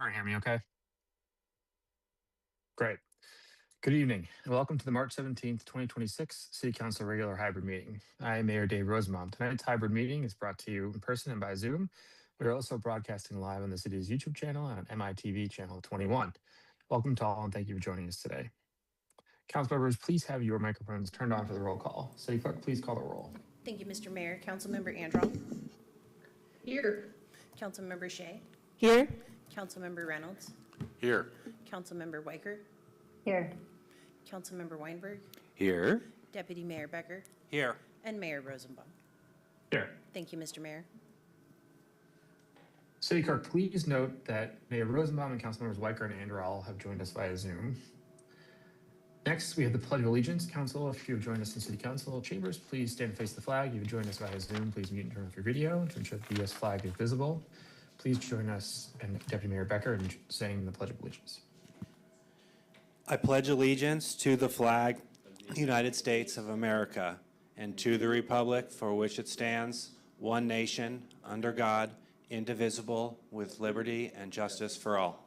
All right, hear me okay? Great. Good evening, and welcome to the March 17th, 2026 City Council regular hybrid meeting. I am Mayor Dave Rosenbaum. Tonight's hybrid meeting is brought to you in person and by Zoom. We are also broadcasting live on the city's YouTube channel and on MITV channel 21. Welcome to all, and thank you for joining us today. Council members, please have your microphones turned on for the roll call. City Clerk, please call the roll. Thank you, Mr. Mayor. Councilmember Andral. Here. Councilmember Shea. Here. Councilmember Reynolds. Here. Councilmember Weicker. Here. Councilmember Weinberg. Here. Deputy Mayor Becker. Here. And Mayor Rosenbaum. Here. Thank you, Mr. Mayor. City Clerk, please note that Mayor Rosenbaum and Councilmembers Weicker and Andral have joined us via Zoom. Next, we have the Pledge of Allegiance. Council, if you have joined us in City Council chambers, please stand and face the flag. If you have joined us via Zoom, please mute and turn off your video to ensure that the U.S. flag is visible. Please join us and Deputy Mayor Becker in saying the Pledge of Allegiance. I pledge allegiance to the flag of the United States of America and to the republic for which it stands, one nation, under God, indivisible, with liberty and justice for all.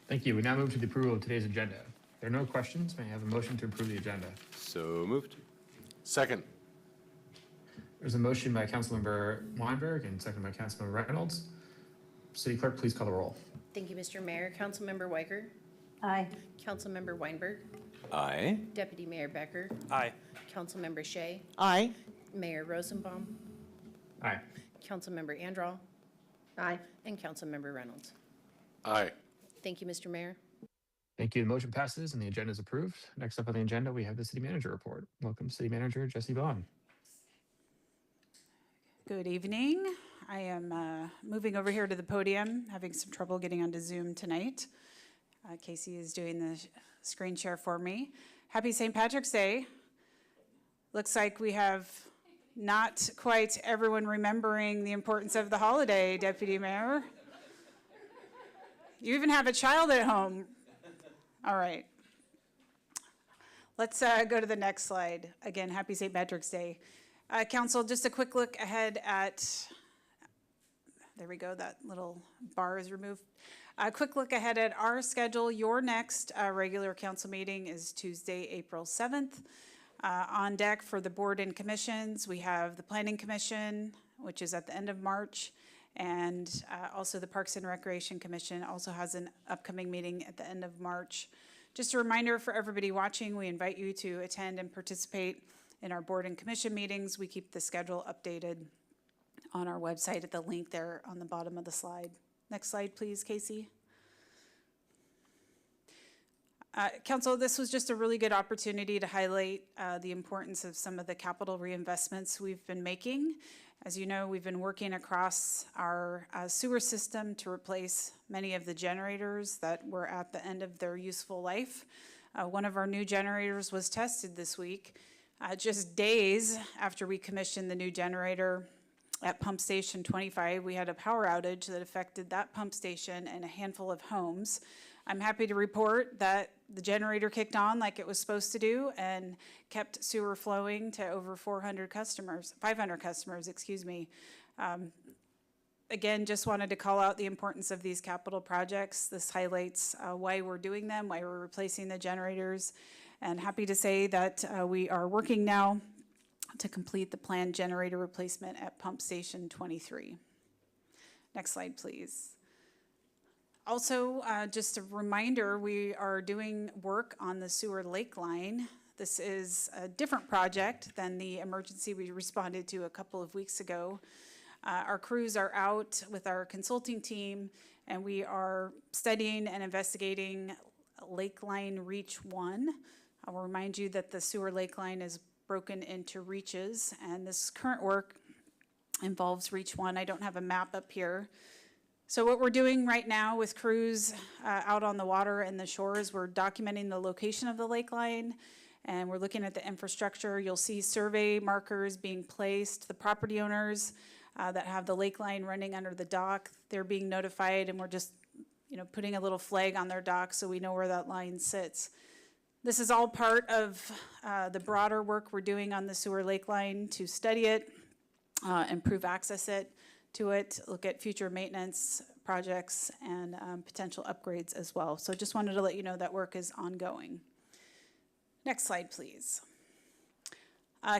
Thank you. We now move to the approval of today's agenda. If there are no questions, may I have a motion to approve the agenda? So moved. Second. There's a motion by Councilmember Weinberg and second by Councilmember Reynolds. City Clerk, please call the roll. Thank you, Mr. Mayor. Councilmember Weicker. Aye. Councilmember Weinberg. Aye. Deputy Mayor Becker. Aye. Councilmember Shea. Aye. Mayor Rosenbaum. Aye. Councilmember Andral. Aye. And Councilmember Reynolds. Aye. Thank you, Mr. Mayor. Thank you. The motion passes and the agenda is approved. Next up on the agenda, we have the City Manager report. Welcome, City Manager Jesse Vaughn. Good evening. I am moving over here to the podium, having some trouble getting onto Zoom tonight. Casey is doing the screen share for me. Happy St. Patrick's Day. Looks like we have not quite everyone remembering the importance of the holiday, Deputy Mayor. You even have a child at home. All right. Let's go to the next slide. Again, happy St. Patrick's Day. Council, just a quick look ahead at, there we go, that little bar is removed. A quick look ahead at our schedule. Your next regular council meeting is Tuesday, April 7th. On deck for the board and commissions, we have the Planning Commission, which is at the end of March, and also the Parks and Recreation Commission also has an upcoming meeting at the end of March. Just a reminder for everybody watching, we invite you to attend and participate in our board and commission meetings. We keep the schedule updated on our website at the link there on the bottom of the slide. Next slide, please, Casey. Council, this was just a really good opportunity to highlight the importance of some of the capital reinvestments we've been making. As you know, we've been working across our sewer system to replace many of the generators that were at the end of their useful life. One of our new generators was tested this week. Just days after we commissioned the new generator at pump station 25, we had a power outage that affected that pump station and a handful of homes. I'm happy to report that the generator kicked on like it was supposed to do and kept sewer flowing to over 500 customers, excuse me. Again, just wanted to call out the importance of these capital projects. This highlights why we're doing them, why we're replacing the generators, and happy to say that we are working now to complete the planned generator replacement at pump station 23. Next slide, please. Also, just a reminder, we are doing work on the sewer lake line. This is a different project than the emergency we responded to a couple of weeks ago. Our crews are out with our consulting team, and we are studying and investigating Lake Line Reach 1. I will remind you that the sewer lake line is broken into reaches, and this current work involves Reach 1. I don't have a map up here. So what we're doing right now with crews out on the water and the shores, we're documenting the location of the lake line, and we're looking at the infrastructure. You'll see survey markers being placed. The property owners that have the lake line running under the dock, they're being notified, and we're just putting a little flag on their dock so we know where that line sits. This is all part of the broader work we're doing on the sewer lake line to study it, improve access it to it, look at future maintenance projects and potential upgrades as well. So just wanted to let you know that work is ongoing. Next slide, please.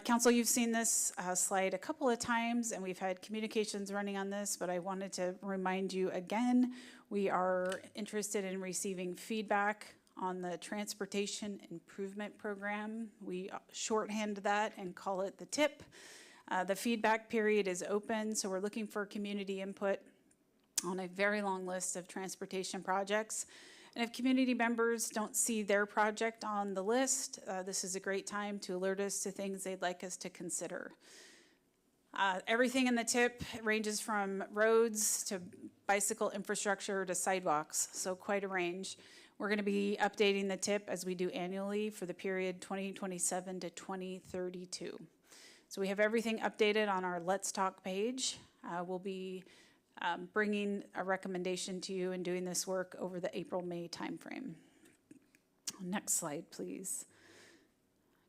Council, you've seen this slide a couple of times, and we've had communications running on this, but I wanted to remind you again, we are interested in receiving feedback on the Transportation Improvement Program. We shorthand that and call it the TIP. The feedback period is open, so we're looking for community input on a very long list of transportation projects. And if community members don't see their project on the list, this is a great time to alert us to things they'd like us to consider. Everything in the TIP ranges from roads to bicycle infrastructure to sidewalks, so quite a range. We're going to be updating the TIP as we do annually for the period 2027 to 2032. So we have everything updated on our Let's Talk page. We'll be bringing a recommendation to you and doing this work over the April-May timeframe. Next slide, please.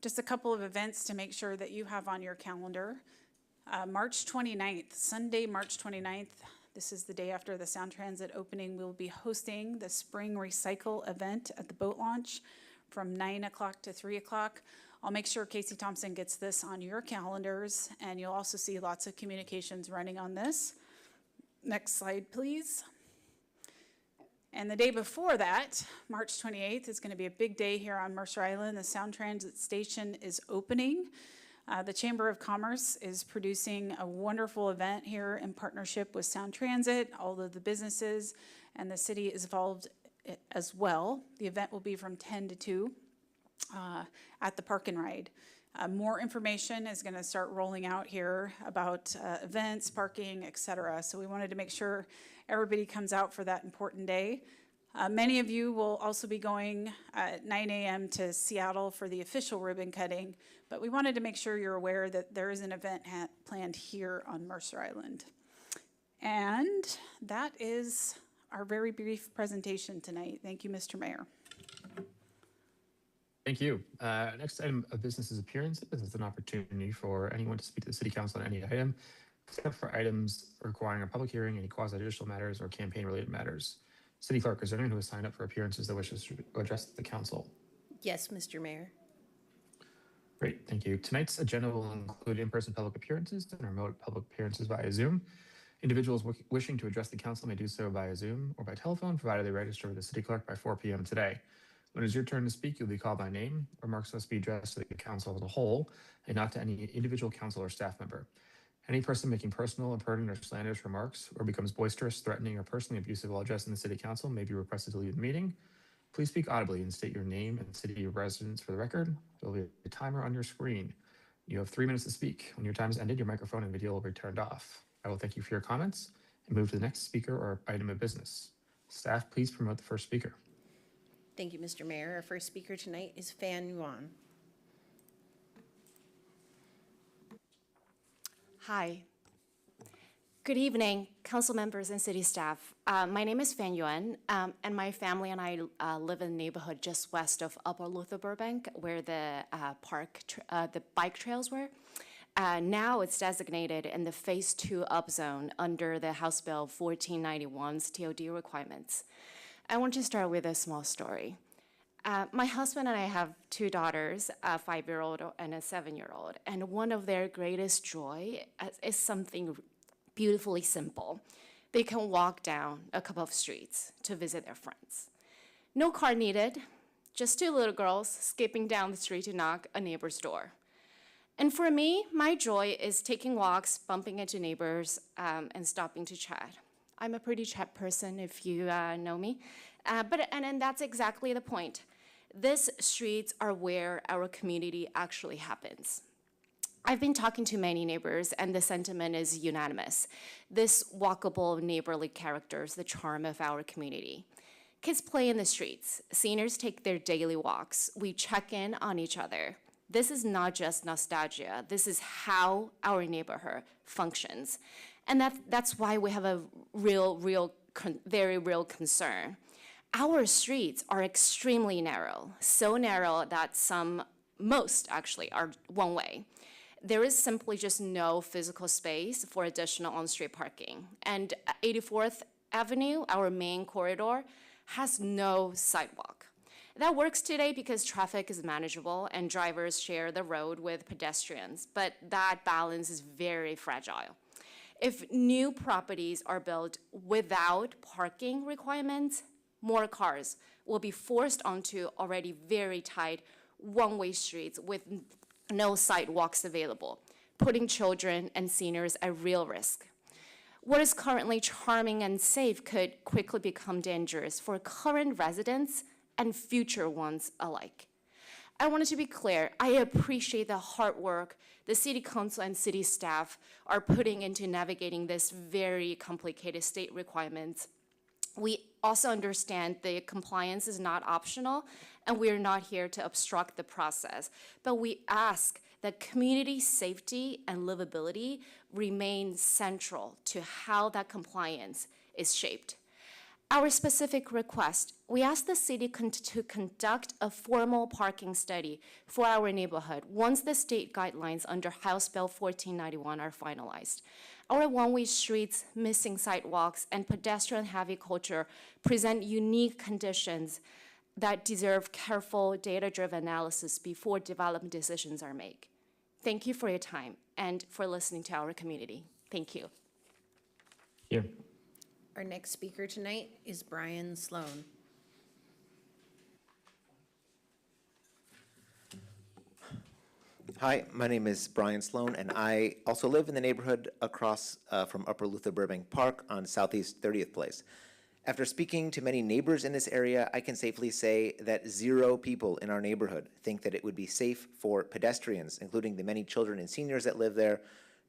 Just a couple of events to make sure that you have on your calendar. March 29th, Sunday, March 29th, this is the day after the Sound Transit opening. We'll be hosting the Spring Recycle event at the boat launch from 9 o'clock to 3 o'clock. I'll make sure Casey Thompson gets this on your calendars, and you'll also see lots of communications running on this. Next slide, please. And the day before that, March 28th, is going to be a big day here on Mercer Island. The Sound Transit Station is opening. The Chamber of Commerce is producing a wonderful event here in partnership with Sound Transit. All of the businesses and the city is involved as well. The event will be from 10 to 2 at the Park and Ride. More information is going to start rolling out here about events, parking, etc. So we wanted to make sure everybody comes out for that important day. Many of you will also be going at 9 a.m. to Seattle for the official ribbon cutting, but we wanted to make sure you're aware that there is an event planned here on Mercer Island. And that is our very brief presentation tonight. Thank you, Mr. Mayor. Thank you. Next item of business is appearances. This is an opportunity for anyone to speak to the City Council on any item, except for items requiring a public hearing, any quasi-judicial matters, or campaign-related matters. City Clerk, is there anyone who has signed up for appearances that wishes to address the council? Yes, Mr. Mayor. Great, thank you. Tonight's agenda will include in-person public appearances and remote public appearances via Zoom. Individuals wishing to address the council may do so via Zoom or by telephone, provided they register with the City Clerk by 4 p.m. today. When it is your turn to speak, you'll be called by name. Remarks must be addressed to the council as a whole and not to any individual council or staff member. Any person making personal, impertinent, or slanderous remarks or becomes boisterous, threatening, or personally abusive while addressing the City Council may be requested to leave the meeting. Please speak audibly and state your name and city of residence for the record. There will be a timer on your screen. You have 3 minutes to speak. When your time is ended, your microphone and video will be turned off. I will thank you for your comments and move to the next speaker or item of business. Staff, please promote the first speaker. Thank you, Mr. Mayor. Our first speaker tonight is Fan Yuan. Hi. Good evening, council members and city staff. My name is Fan Yuan, and my family and I live in a neighborhood just west of Upper Luther Burbank, where the the bike trails were. Now it's designated in the Phase 2 up zone under the House Bill 1491's TOD requirements. I want to start with a small story. My husband and I have 2 daughters, a 5-year-old and a 7-year-old, and one of their greatest joy is something beautifully simple. They can walk down a couple of streets to visit their friends. No car needed, just 2 little girls skipping down the street to knock a neighbor's door. And for me, my joy is taking walks, bumping into neighbors, and stopping to chat. I'm a pretty chat person, if you know me. And that's exactly the point. These streets are where our community actually happens. I've been talking to many neighbors, and the sentiment is unanimous. This walkable, neighborly character is the charm of our community. Kids play in the streets. Seniors take their daily walks. We check in on each other. This is not just nostalgia. This is how our neighborhood functions. And that's why we have a very real concern. Our streets are extremely narrow, so narrow that most actually are one way. there is simply just no physical space for additional on-street parking. And 84th Avenue, our main corridor, has no sidewalk. That works today because traffic is manageable and drivers share the road with pedestrians, but that balance is very fragile. If new properties are built without parking requirements, more cars will be forced onto already very tight one-way streets with no sidewalks available, putting children and seniors at real risk. What is currently charming and safe could quickly become dangerous for current residents and future ones alike. I wanted to be clear, I appreciate the hard work the City Council and city staff are putting into navigating this very complicated state requirements. We also understand the compliance is not optional, and we are not here to obstruct the process, but we ask that community safety and livability remain central to how that compliance is shaped. Our specific request, we ask the city to conduct a formal parking study for our neighborhood once the state guidelines under House Bill 1491 are finalized. Our one-way streets, missing sidewalks, and pedestrian-heavy culture present unique conditions that deserve careful, data-driven analysis before development decisions are made. Thank you for your time and for listening to our community. Thank you. Here. Our next speaker tonight is Brian Sloan. Hi, my name is Brian Sloan, and I also live in the neighborhood across from Upper Luther Burbank Park on Southeast 30th Place. After speaking to many neighbors in this area, I can safely say that 0 people in our neighborhood think that it would be safe for pedestrians, including the many children and seniors that live there,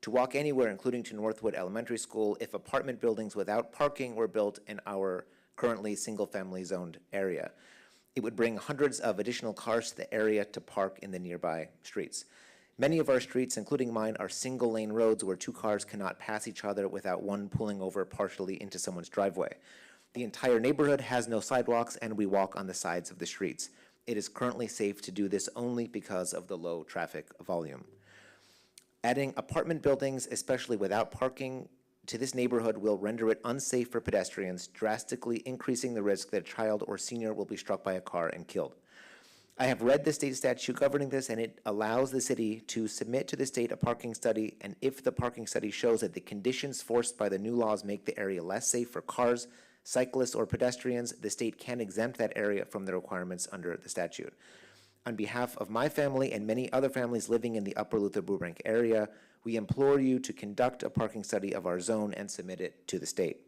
to walk anywhere, including to Northwood Elementary School, if apartment buildings without parking were built in our currently single-family zoned area. It would bring hundreds of additional cars to the area to park in the nearby streets. Many of our streets, including mine, are single-lane roads where 2 cars cannot pass each other without one pulling over partially into someone's driveway. The entire neighborhood has no sidewalks, and we walk on the sides of the streets. It is currently safe to do this only because of the low traffic volume. Adding apartment buildings, especially without parking, to this neighborhood will render it unsafe for pedestrians, drastically increasing the risk that a child or senior will be struck by a car and killed. I have read the state statute governing this, and it allows the city to submit to the state a parking study, and if the parking study shows that the conditions forced by the new laws make the area less safe for cars, cyclists, or pedestrians, the state can exempt that area from the requirements under the statute. On behalf of my family and many other families living in the Upper Luther Burbank area, we implore you to conduct a parking study of our zone and submit it to the state.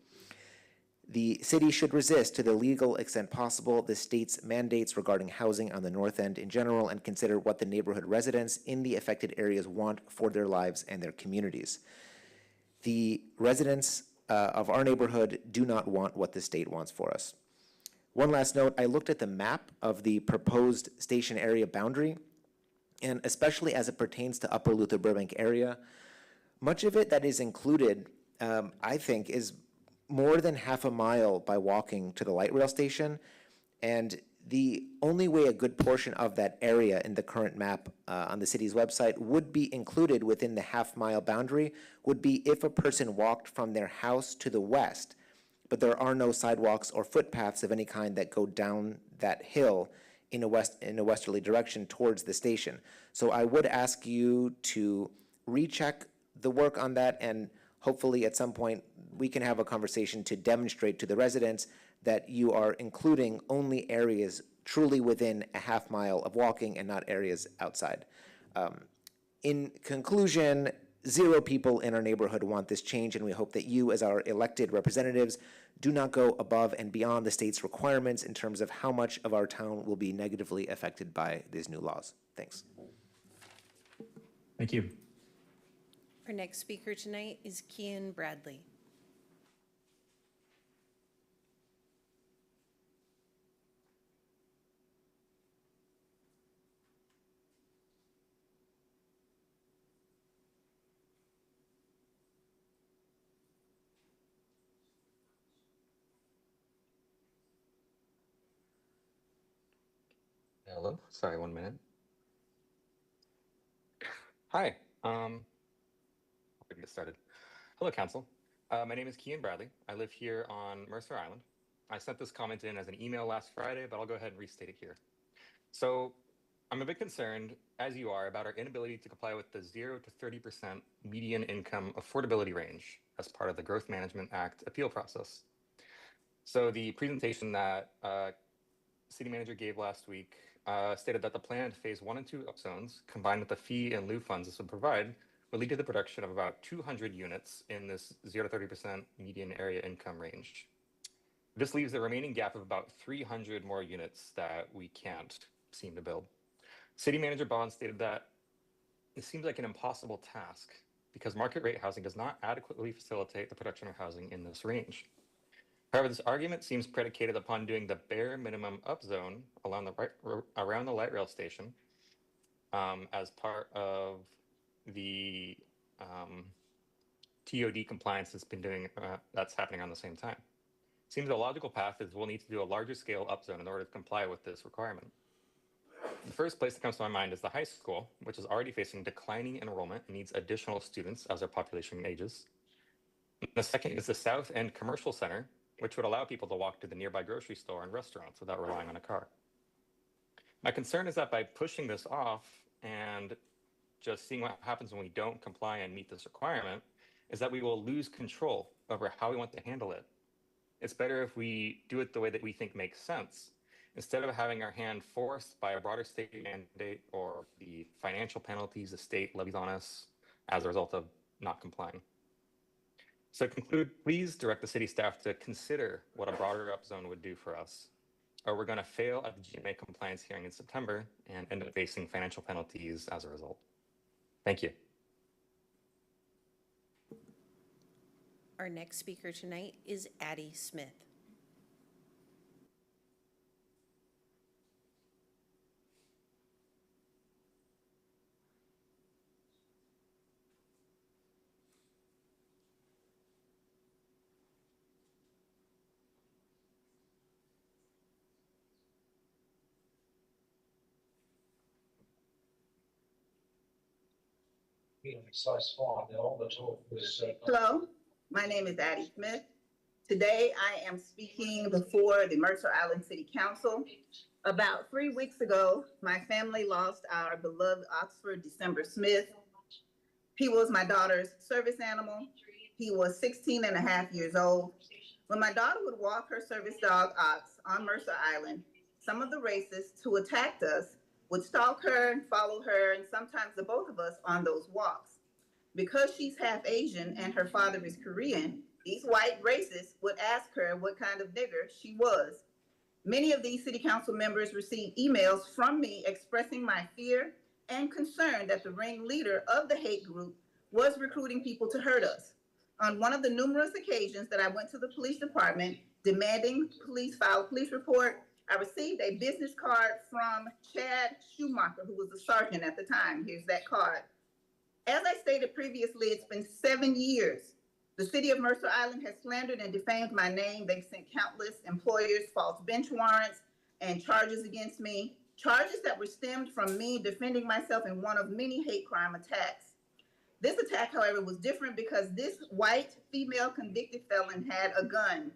The city should resist, to the legal extent possible, the state's mandates regarding housing on the north end in general and consider what the neighborhood residents in the affected areas want for their lives and their communities. The residents of our neighborhood do not want what the state wants for us. One last note, I looked at the map of the proposed station area boundary, and especially as it pertains to Upper Luther Burbank area, much of it that is included, I think, is more than half a mile by walking to the light rail station, and the only way a good portion of that area in the current map on the city's website would be included within the half-mile boundary would be if a person walked from their house to the west, but there are no sidewalks or footpaths of any kind that go down that hill in a westerly direction towards the station. So I would ask you to recheck the work on that, and hopefully at some point we can have a conversation to demonstrate to the residents that you are including only areas truly within a half mile of walking and not areas outside. In conclusion, 0 people in our neighborhood want this change, and we hope that you, as our elected representatives, do not go above and beyond the state's requirements in terms of how much of our town will be negatively affected by these new laws. Thanks. Thank you. Our next speaker tonight is Kian Bradley. Hello, sorry, 1 minute. Hi, We can get started. Hello, Council. My name is Kean Bradley. I live here on Mercer Island. I sent this comment in as an email last Friday, but I'll go ahead and restate it here. So I'm a bit concerned, as you are, about our inability to comply with the 0 to 30% median income affordability range as part of the Growth Management Act appeal process. So the presentation that City Manager gave last week stated that the planned phase 1 and 2 zones, combined with the fee and lieu funds this would provide, would lead to the production of about 200 units in this 0 to 30% median area income range. This leaves the remaining gap of about 300 more units that we can't seem to build. City Manager Bond stated that it seems like an impossible task because market rate housing does not adequately facilitate the production of housing in this range. However, this argument seems predicated upon doing the bare minimum upzone around the light rail station as part of the TOD compliance that's happening around the same time. Seems the logical path is we'll need to do a larger scale upzone in order to comply with this requirement. The first place that comes to my mind is the high school, which is already facing declining enrollment and needs additional students as our population ages. The second is the South End Commercial Center, which would allow people to walk to the nearby grocery store and restaurants without relying on a car. My concern is that by pushing this off and just seeing what happens when we don't comply and meet this requirement, is that we will lose control over how we want to handle it. It's better if we do it the way that we think makes sense, instead of having our hand forced by a broader state mandate or the financial penalties the state levies on us as a result of not complying. So to conclude, please direct the city staff to consider what a broader upzone would do for us, or we're going to fail at the GMA compliance hearing in September and end up facing financial penalties as a result. Thank you. Our next speaker tonight is Addie Smith. Hello, my name is Addie Smith. Today I am speaking before the Mercer Island City Council. About 3 weeks ago, my family lost our beloved Oxford December Smith. He was my daughter's service animal. He was 16 and a half years old. When my daughter would walk her service dog Ox on Mercer Island, some of the racists who attacked us would stalk her and follow her, and sometimes the both of us on those walks. Because she's half Asian and her father is Korean, these white racists would ask her what kind of nigger she was. Many of these city council members received emails from me expressing my fear and concern that the ringleader of the hate group was recruiting people to hurt us. On one of the numerous occasions that I went to the police department demanding police file a police report, I received a business card from Chad Schumacher, who was a sergeant at the time. Here's that card. As I stated previously, it's been 7 years. The city of Mercer Island has slandered and defamed my name. They've sent countless employers false bench warrants and charges against me, charges that were stemmed from me defending myself in one of many hate crime attacks. This attack, however, was different because this white female convicted felon had a gun.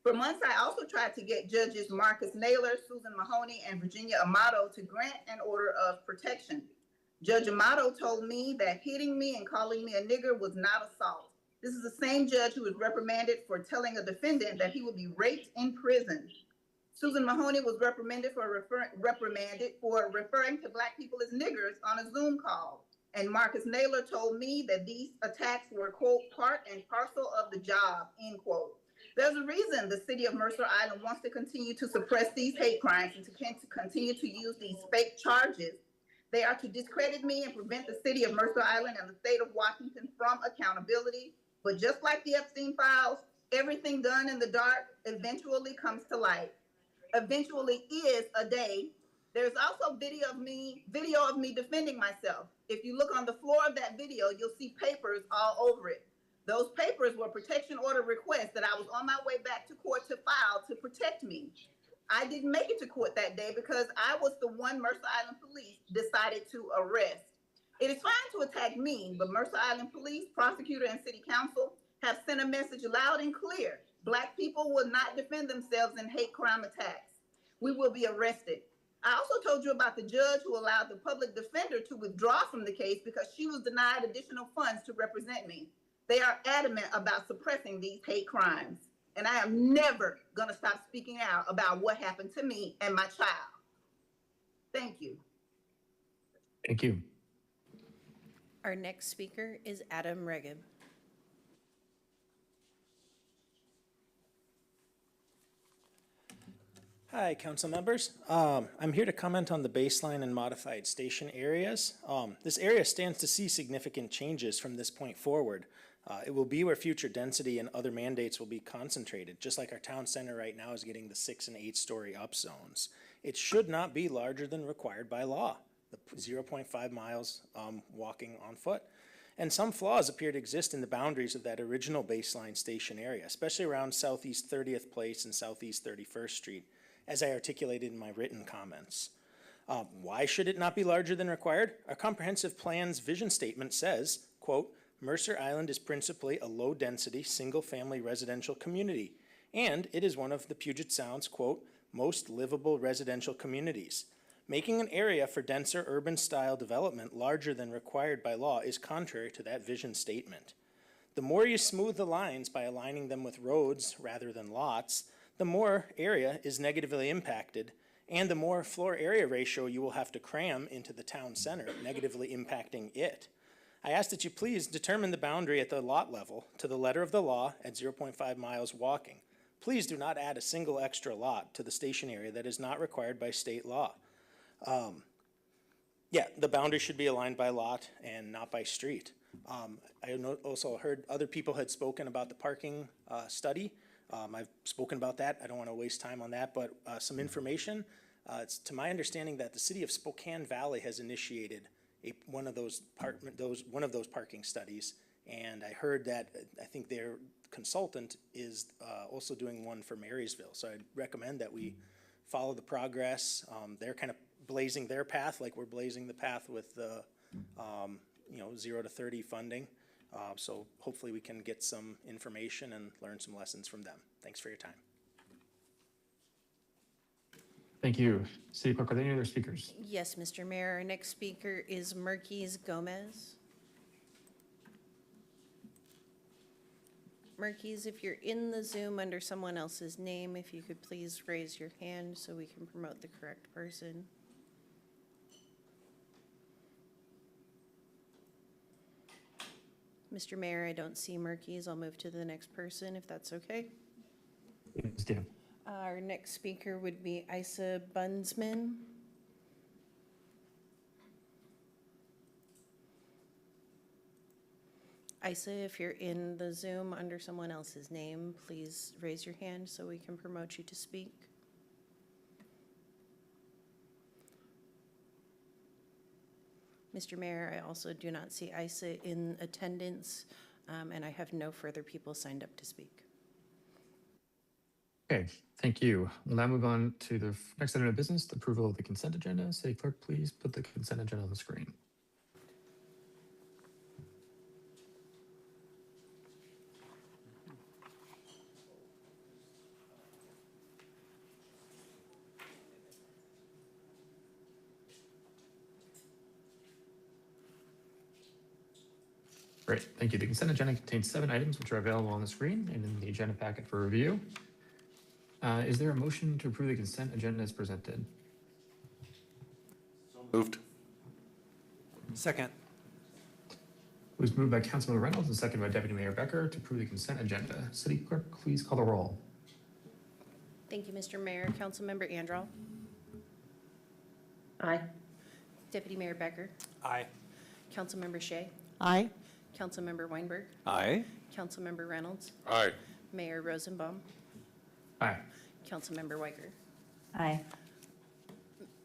For months, I also tried to get judges Marcus Naylor, Susan Mahoney, and Virginia Amato to grant an order of protection. Judge Amato told me that hitting me and calling me a nigger was not assault. This is the same judge who was reprimanded for telling a defendant that he would be raped in prison. Susan Mahoney was reprimanded for referring to Black people as niggers on a Zoom call. And Marcus Naylor told me that these attacks were, quote, part and parcel of the job, end quote. There's a reason the city of Mercer Island wants to continue to suppress these hate crimes and to continue to use these fake charges. They are to discredit me and prevent the city of Mercer Island and the state of Washington from accountability. But just like the Epstein files, everything done in the dark eventually comes to light. Eventually is a day. There's also video of me defending myself. If you look on the floor of that video, you'll see papers all over it. Those papers were protection order requests that I was on my way back to court to file to protect me. I didn't make it to court that day because I was the one Mercer Island police decided to arrest. It is fine to attack me, but Mercer Island Police, prosecutor, and city council have sent a message loud and clear. Black people will not defend themselves in hate crime attacks. We will be arrested. I also told you about the judge who allowed the public defender to withdraw from the case because she was denied additional funds to represent me. They are adamant about suppressing these hate crimes, and I am never gonna stop speaking out about what happened to me and my child. Thank you. Thank you. Our next speaker is Adam Regib. Hi, council members. I'm here to comment on the baseline and modified station areas. This area stands to see significant changes from this point forward. It will be where future density and other mandates will be concentrated, just like our town center right now is getting the 6 and 8 story up zones. It should not be larger than required by law, the 0.5 miles walking on foot. And some flaws appear to exist in the boundaries of that original baseline station area, especially around Southeast 30th Place and Southeast 31st Street, as I articulated in my written comments. Why should it not be larger than required? Our comprehensive plan's vision statement says, quote, Mercer Island is principally a low-density, single-family residential community, and it is one of the Puget Sound's, quote, most livable residential communities. Making an area for denser urban-style development larger than required by law is contrary to that vision statement. The more you smooth the lines by aligning them with roads rather than lots, the more area is negatively impacted, and the more floor area ratio you will have to cram into the town center, negatively impacting it. I ask that you please determine the boundary at the lot level to the letter of the law at 0.5 miles walking. Please do not add a single extra lot to the station area that is not required by state law. The boundary should be aligned by lot and not by street. I also heard other people had spoken about the parking study. I've spoken about that. I don't want to waste time on that, but some information. It's to my understanding that the city of Spokane Valley has initiated one of those parking studies, and I heard that I think their consultant is also doing one for Marysville. So I'd recommend that we follow the progress. They're kind of blazing their path, like we're blazing the path with the 0 to 30 funding. So hopefully we can get some information and learn some lessons from them. Thanks for your time. Thank you. City Clerk, are there any other speakers? Yes, Mr. Mayor. Our next speaker is Merkis Gomez. Merkis, if you're in the Zoom under someone else's name, if you could please raise your hand so we can promote the correct person. Mr. Mayor, I don't see Merkis. I'll move to the next person if that's okay. Yes, Dan. Our next speaker would be Isa Bunsman. Isa, if you're in the Zoom under someone else's name, please raise your hand so we can promote you to speak. Mr. Mayor, I also do not see Isa in attendance, and I have no further people signed up to speak. Okay, thank you. We'll now move on to the next item of business, the approval of the consent agenda. City Clerk, please put the consent agenda on the screen. Great, thank you. The consent agenda contains 7 items which are available on the screen and in the agenda packet for review. Is there a motion to approve the consent agenda as presented? Moved. Second. It was moved by Councilmember Reynolds and seconded by Deputy Mayor Becker to approve the consent agenda. City Clerk, please call the roll. Thank you, Mr. Mayor. Councilmember Andral. Aye. Deputy Mayor Becker. Aye. Councilmember Shea. Aye. Councilmember Weinberg. Aye. Councilmember Reynolds. Aye. Mayor Rosenbaum. Aye. Councilmember Weiger. Aye.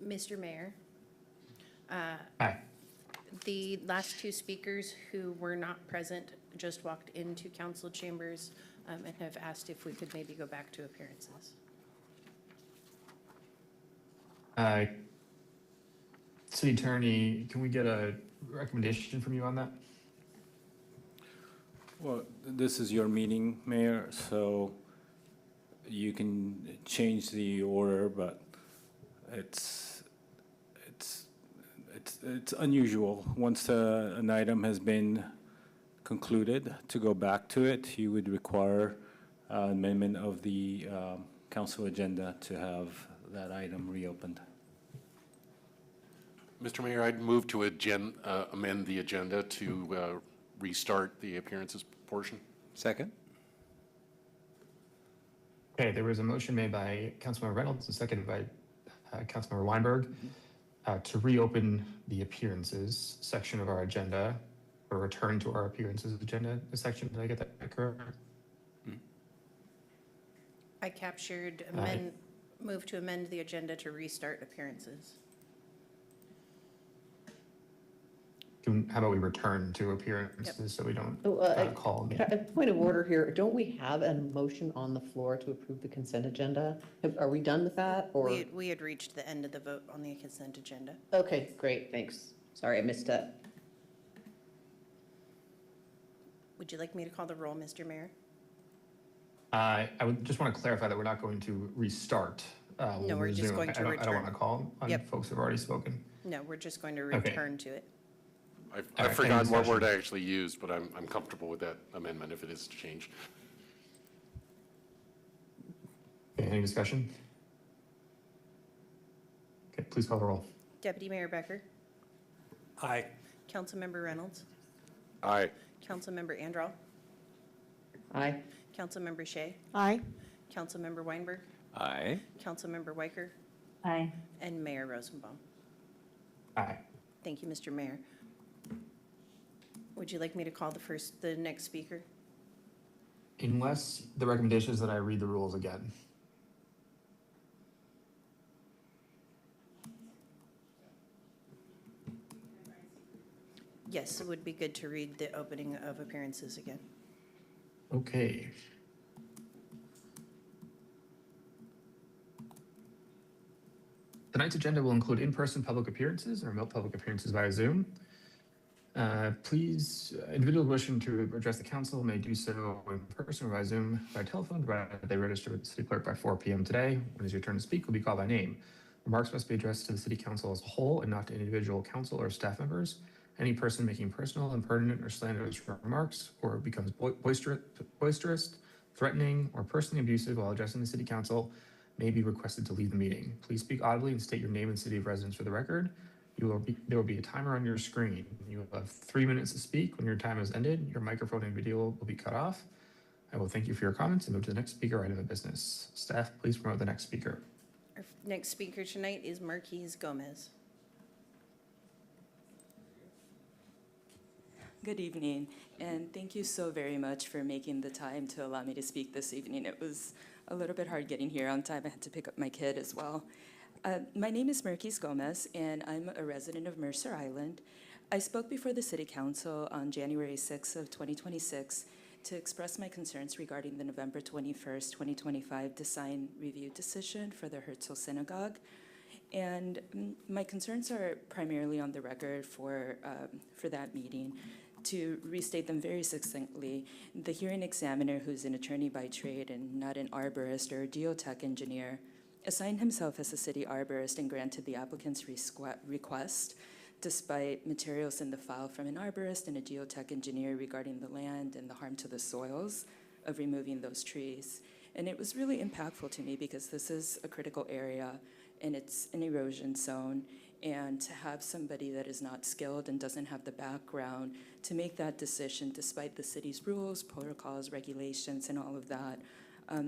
Mr. Mayor, Aye. the last 2 speakers who were not present just walked into council chambers and have asked if we could maybe go back to appearances. City Attorney, can we get a recommendation from you on that? Well, this is your meeting, Mayor, so you can change the order, but it's unusual. Once an item has been concluded, to go back to it, you would require amendment of the council agenda to have that item reopened. Mr. Mayor, I'd move to amend the agenda to restart the appearances portion. Second? Okay, there was a motion made by Councilmember Reynolds and seconded by Councilmember Weinberg to reopen the appearances section of our agenda, or return to our appearances agenda section. Did I get that correct? I captured move to amend the agenda to restart appearances. How about we return to appearances so we don't call? Point of order here, don't we have a motion on the floor to approve the consent agenda? Are we done with that, or? We had reached the end of the vote on the consent agenda. Okay, great, thanks. Sorry, I missed it. Would you like me to call the roll, Mr. Mayor? I would just want to clarify that we're not going to restart. No, we're just going to I don't return. want to call on folks who've already spoken. No, we're just going to return to it. I've forgotten what word I actually used, but I'm comfortable with that amendment if it is changed. Okay, any discussion? Okay, please call the roll. Deputy Mayor Becker, Aye. Councilmember Reynolds, Aye. Councilmember Andral, Aye. Councilmember Shea, Aye. Councilmember Weinberg, Aye. Councilmember Weicker, Aye. and Mayor Rosenbaum. Aye. Thank you, Mr. Mayor. Would you like me to call the next speaker? Unless the recommendation is that I read the rules again. Yes, it would be good to read the opening of appearances again. Okay. Tonight's agenda will include in-person public appearances and remote public appearances via Zoom. Please, individuals wishing to address the council may do so in person or by Zoom, by telephone, provided they register with the city clerk by 4 p.m. today. When it is your turn to speak, will be called by name. Remarks must be addressed to the city council as a whole and not to individual council or staff members. Any person making personal, impertinent, or slanderous remarks or becomes boisterous, threatening, or personally abusive while addressing the city council may be requested to leave the meeting. Please speak audibly and state your name and city of residence for the record. There will be a timer on your screen. You will have 3 minutes to speak. When your time is ended, your microphone and video will be cut off. I will thank you for your comments and move to the next speaker item of business. Staff, please promote the next speaker. Our next speaker tonight is Marquise Gomez. Good evening, and thank you so very much for making the time to allow me to speak this evening. It was a little bit hard getting here on time. I had to pick up my kid as well. My name is Marquise Gomez, and I'm a resident of Mercer Island. I spoke before the City Council on January 6th of 2026 to express my concerns regarding the November 21st, 2025 design review decision for the Herzl Synagogue. And my concerns are primarily on the record for that meeting. To restate them very succinctly, the hearing examiner, who's an attorney by trade and not an arborist or a geotech engineer, assigned himself as a city arborist and granted the applicant's request, despite materials in the file from an arborist and a geotech engineer regarding the land and the harm to the soils of removing those trees. And it was really impactful to me because this is a critical area and it's an erosion zone. And to have somebody that is not skilled and doesn't have the background to make that decision despite the city's rules, protocols, regulations, and all of that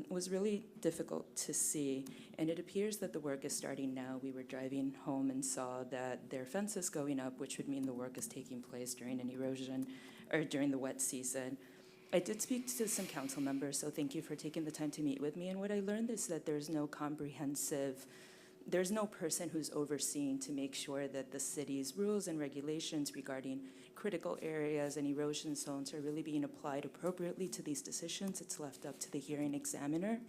was really difficult to see. And it appears that the work is starting now. We were driving home and saw that their fence is going up, which would mean the work is taking place during an erosion or during the wet season. I did speak to some council members, so thank you for taking the time to meet with me. And what I learned is that there's no person who's overseeing to make sure that the city's rules and regulations regarding critical areas and erosion zones are really being applied appropriately to these decisions. It's left up to the hearing examiner.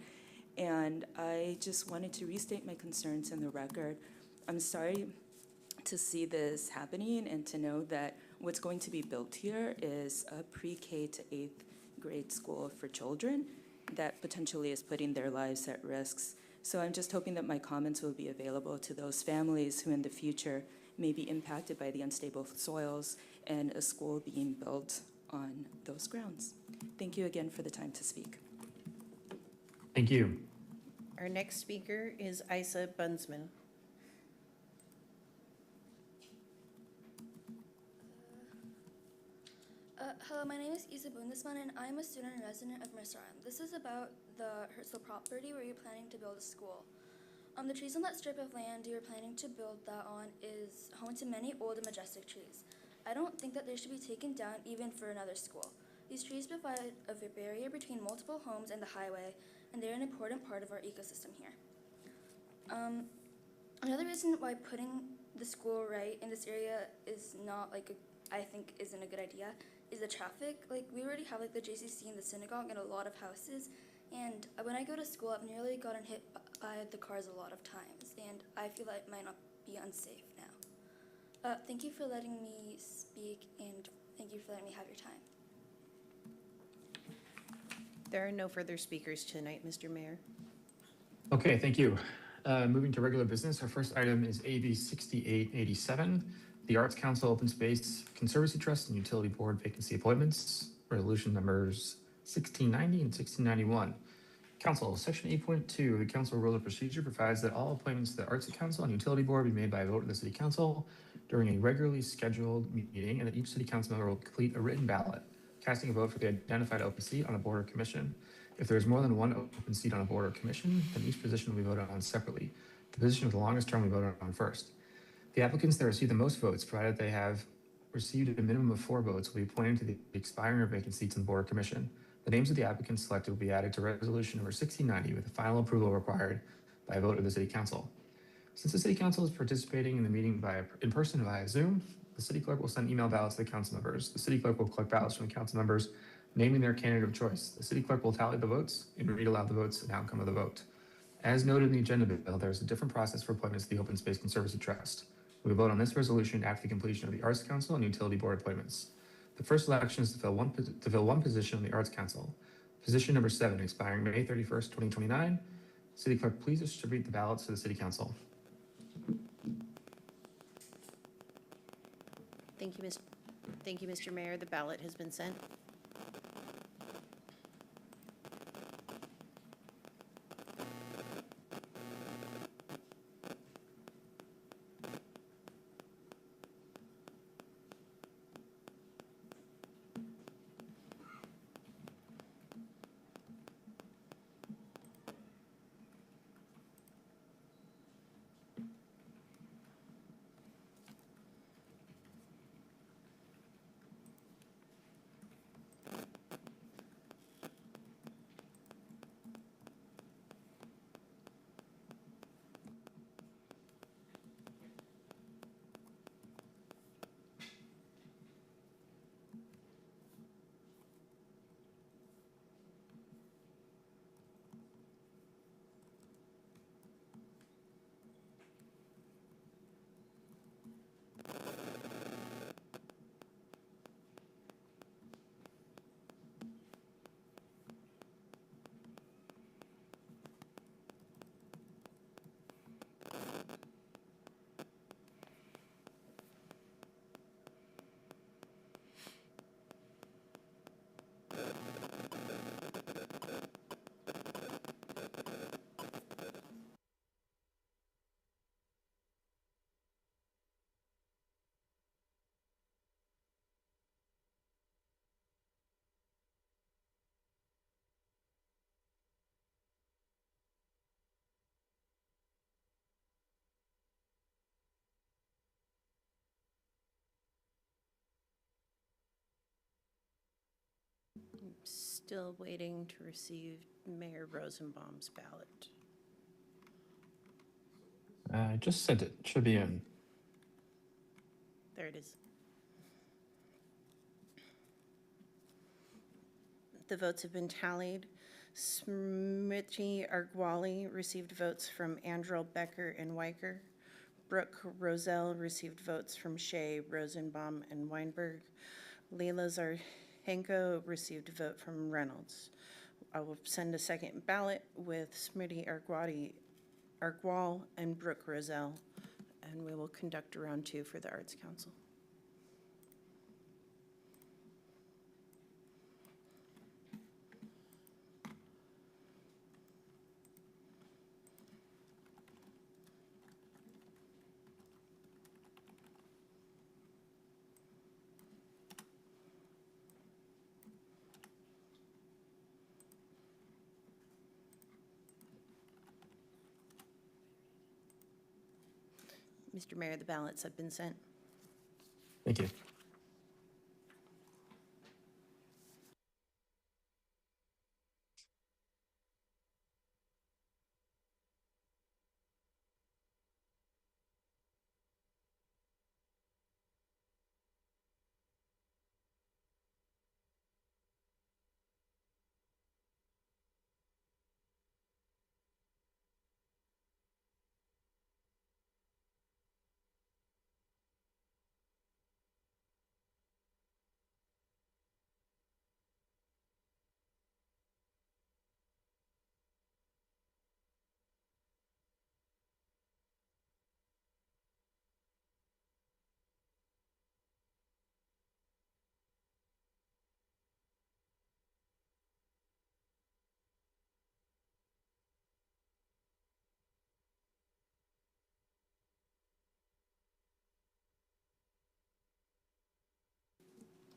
And I just wanted to restate my concerns in the record. I'm sorry to see this happening and to know that what's going to be built here is a pre-K to 8th grade school for children that potentially is putting their lives at risks. So I'm just hoping that my comments will be available to those families who in the future may be impacted by the unstable soils and a school being built on those grounds. Thank you again for the time to speak. Thank you. Our next speaker is Isa Bunsman. Hello, my name is Isa Bundesman, and I'm a student and resident of Mercer Island. This is about the Herzl property where you're planning to build a school. The trees on that strip of land you're planning to build that on is home to many old and majestic trees. I don't think that they should be taken down even for another school. These trees provide a barrier between multiple homes and the highway, and they're an important part of our ecosystem here. Another reason why putting the school right in this area is not I think isn't a good idea is the traffic. We already have the JCC and the synagogue and a lot of houses, and when I go to school, I've nearly gotten hit by the cars a lot of times, and I feel like it might not be unsafe now. Thank you for letting me speak, and thank you for letting me have your time. There are no further speakers tonight, Mr. Mayor. Okay, thank you. Moving to regular business, our first item is AB 6887, the Arts Council Open Space Conservancy Trust and Utility Board vacancy appointments, resolution numbers 1690 and 1691. Council, Section 8.2 of the Council Rule of Procedure provides that all appointments to the Arts Council and Utility Board be made by a vote of the City Council during a regularly scheduled meeting, and that each City Council member will complete a written ballot, casting a vote for the identified open seat on a board or commission. If there is more than one open seat on a board or commission, then each position will be voted on separately. The position with the longest term will be voted on first. The applicants that receive the most votes, provided they have received a minimum of 4 votes, will be appointed to the expiring or vacant seats on the board or commission. The names of the applicants selected will be added to resolution number 1690 with the final approval required by a vote of the City Council. Since the City Council is participating in the meeting in person via Zoom, the City Clerk will send email ballots to the council members. The City Clerk will collect ballots from the council members, naming their candidate of choice. The City Clerk will tally the votes and read aloud the votes and outcome of the vote. As noted in the agenda bill, there is a different process for appointments to the Open Space Conservancy Trust. We will vote on this resolution after the completion of the Arts Council and Utility Board appointments. The first election is to fill one position on the Arts Council. Position number 7, expiring May 31st, 2029. City Clerk, please distribute the ballots to the City Council. Thank you, Mr. Mayor. The ballot has been sent. Still waiting to receive Mayor Rosenbaum's ballot. I just sent it. Should be in. There it is. The votes have been tallied. Smriti Argwali received votes from Andrel, Becker, and Weicker. Brooke Roselle received votes from Shea, Rosenbaum, and Weinberg. Leila Zarhenko received a vote from Reynolds. I will send a second ballot with Smriti Argwal and Brooke Roselle, and we will conduct a round 2 for the Arts Council. Mr. Mayor, the ballots have been sent. Thank you.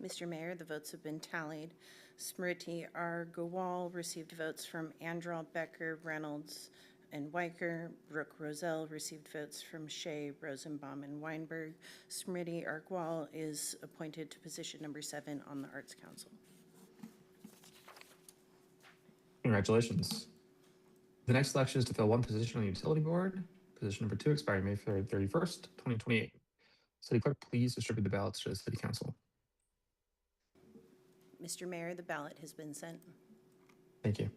Mr. Mayor, the votes have been tallied. Smriti Argawal received votes from Andral, Becker, Reynolds, and Weicker. Brooke Roselle received votes from Shea, Rosenbaum, and Weinberg. Smriti Argawal is appointed to position number 7 on the Arts Council. Congratulations. The next election is to fill one position on the Utility Board. Position number 2 expiring May 31st, 2028. City Clerk, please distribute the ballots to the City Council. Mr. Mayor, the ballot has been sent. Thank you.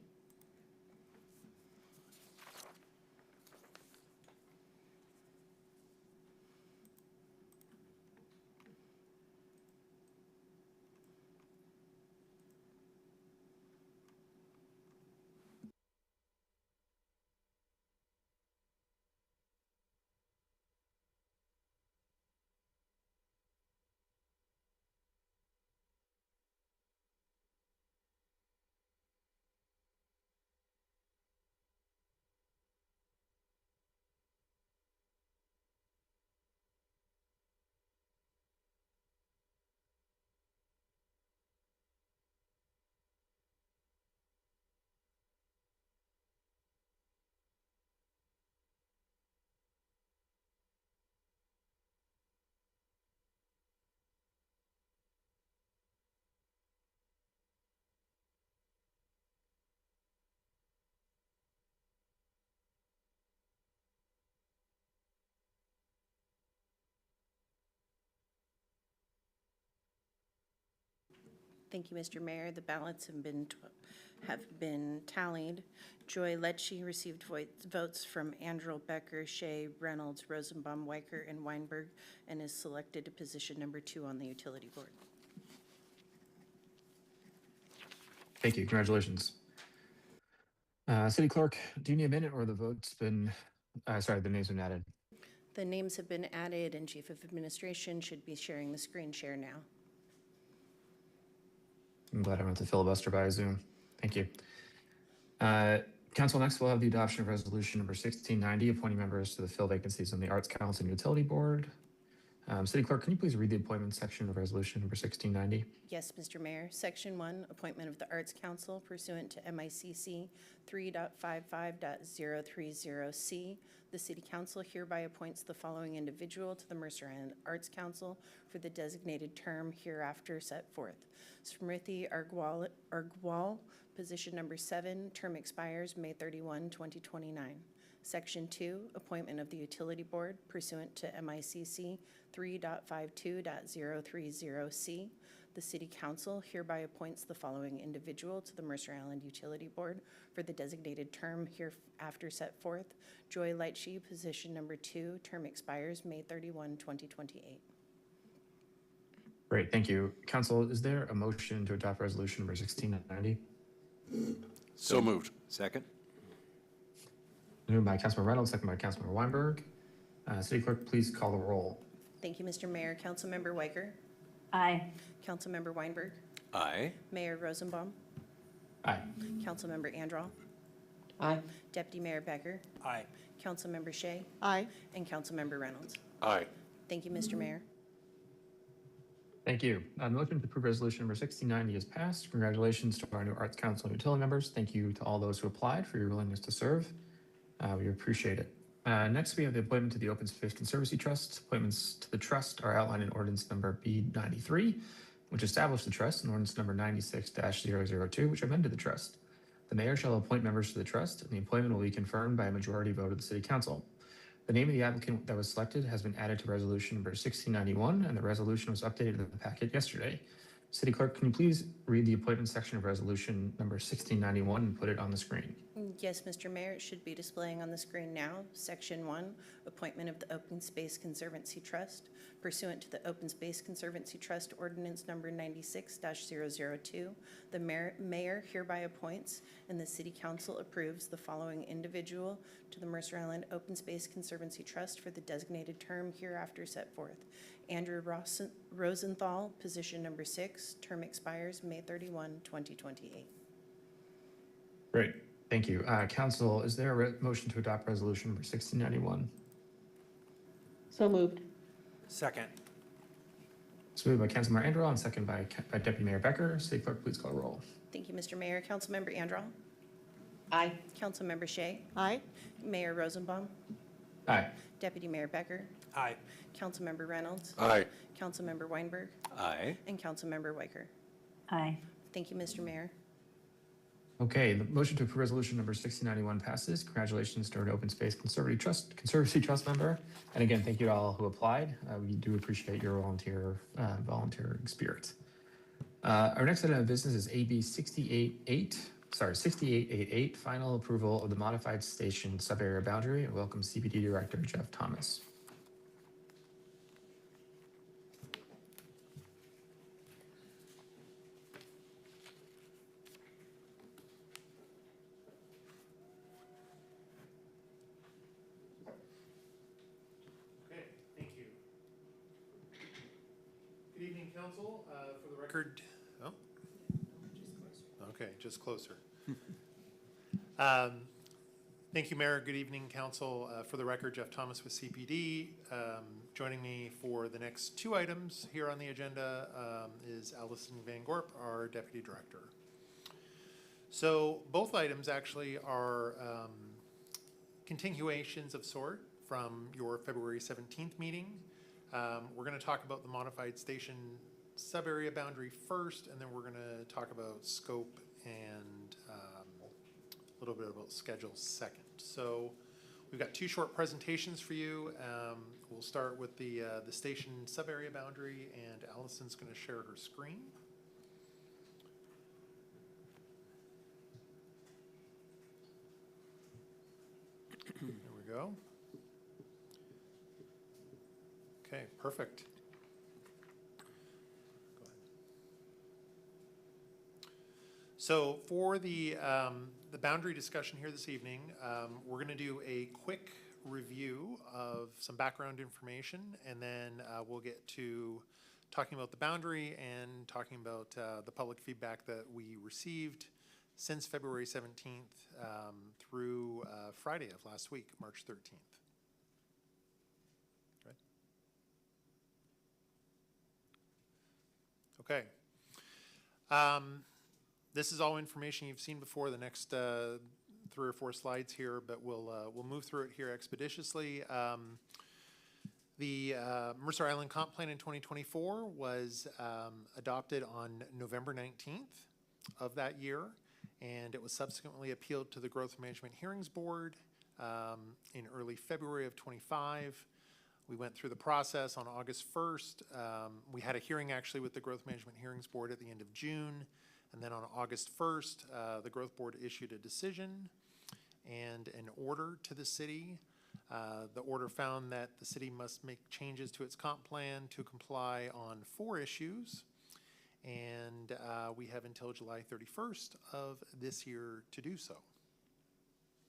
Thank you, Mr. Mayor. The ballots have been tallied. Joy Lecce received votes from Andrew, Becker, Shea, Reynolds, Rosenbaum, Weicker, and Weinberg, and is selected to position number 2 on the Utility Board. Thank you. Congratulations. City Clerk, do you need a minute or the vote's been, the names been added? The names have been added, and Chief of Administration should be sharing the screen share now. I'm glad I don't have to filibuster by Zoom. Thank you. Council, next we'll have the adoption of resolution number 1690, appointing members to the fill vacancies on the Arts Council and Utility Board. City Clerk, can you please read the appointment section of resolution number 1690? Yes, Mr. Mayor. Section 1, appointment of the Arts Council pursuant to MICC 3.55.030C. The City Council hereby appoints the following individual to the Mercer Arts Council for the designated term hereafter set forth. Smriti Argwal, position number 7, term expires May 31, 2029. Section 2, appointment of the utility board pursuant to MICC 3.52.030C. The City Council hereby appoints the following individual to the Mercer Island Utility Board for the designated term hereafter set forth. Joy Lightshe, position number 2, term expires May 31, 2028. Great, thank you. Council, is there a motion to adopt resolution number 1690? So moved. Second? Moved by Councilmember Reynolds, second by Councilmember Weinberg. City Clerk, please call the roll. Thank you, Mr. Mayor. Councilmember Weicker. Aye. Councilmember Weinberg. Aye. Mayor Rosenbaum. Aye. Councilmember Andral. Aye. Deputy Mayor Becker. Aye. Councilmember Shea. Aye. And Councilmember Reynolds. Aye. Thank you, Mr. Mayor. Thank you. The motion to approve resolution number 1690 is passed. Congratulations to our new Arts Council and utility members. Thank you to all those who applied for your willingness to serve. We appreciate it. Next, we have the appointment to the Open Space Conservancy Trust. Appointments to the trust are outlined in ordinance number B93, which established the trust, and ordinance number 96-002, which amended the trust. The mayor shall appoint members to the trust, and the appointment will be confirmed by a majority vote of the City Council. The name of the applicant that was selected has been added to resolution number 1691, and the resolution was updated in the packet yesterday. City Clerk, can you please read the appointment section of resolution number 1691 and put it on the screen? Yes, Mr. Mayor, it should be displaying on the screen now. Section 1, appointment of the Open Space Conservancy Trust. Pursuant to the Open Space Conservancy Trust Ordinance number 96-002, the mayor hereby appoints and the City Council approves the following individual to the Mercer Island Open Space Conservancy Trust for the designated term hereafter set forth. Andrew Rosenthal, position number 6, term expires May 31, 2028. Great, thank you. Council, is there a motion to adopt resolution number 1691? So moved. Second. It's moved by Councilmember Andral and second by Deputy Mayor Becker. City Clerk, please call the roll. Thank you, Mr. Mayor. Councilmember Andral. Aye. Councilmember Shea. Aye. Mayor Rosenbaum. Aye. Deputy Mayor Becker. Aye. Councilmember Reynolds. Aye. Councilmember Weinberg. Aye. And Councilmember Weicker. Aye. Thank you, Mr. Mayor. Okay, the motion to approve resolution number 1691 passes. Congratulations to an Open Space Conservancy Trust member. And again, thank you to all who applied. We do appreciate your volunteering spirit. Our next item of business is AB 6888, final approval of the modified station sub-area boundary. And welcome CPD Director Jeff Thomas. Good evening, Council. For the record, okay, just closer. Thank you, Mayor. Good evening, Council. For the record, Jeff Thomas with CPD. Joining me for the next two items here on the agenda is Allison Van Gorp, our Deputy Director. So both items actually are continuations of sort from your February 17th meeting. We're going to talk about the modified station sub-area boundary first, and then we're going to talk about scope and a little bit about schedule second. So we've got two short presentations for you. We'll start with the station sub-area boundary, and Allison's going to share her screen. There we go. Okay, perfect. Go ahead. So for the boundary discussion here this evening, we're going to do a quick review of some background information, and then we'll get to talking about the boundary and talking about the public feedback that we received since February 17th through Friday of last week, March 13th. Okay. This is all information you've seen before. The next 3 or 4 slides here, but we'll move through it here expeditiously. The Mercer Island Comp Plan in 2024 was adopted on November 19th of that year, and it was subsequently appealed to the Growth Management Hearings Board in early February of 25. We went through the process on August 1st. We had a hearing actually with the Growth Management Hearings Board at the end of June. And then on August 1st, the Growth Board issued a decision and an order to the city. The order found that the city must make changes to its comp plan to comply on 4 issues. And we have until July 31st of this year to do so.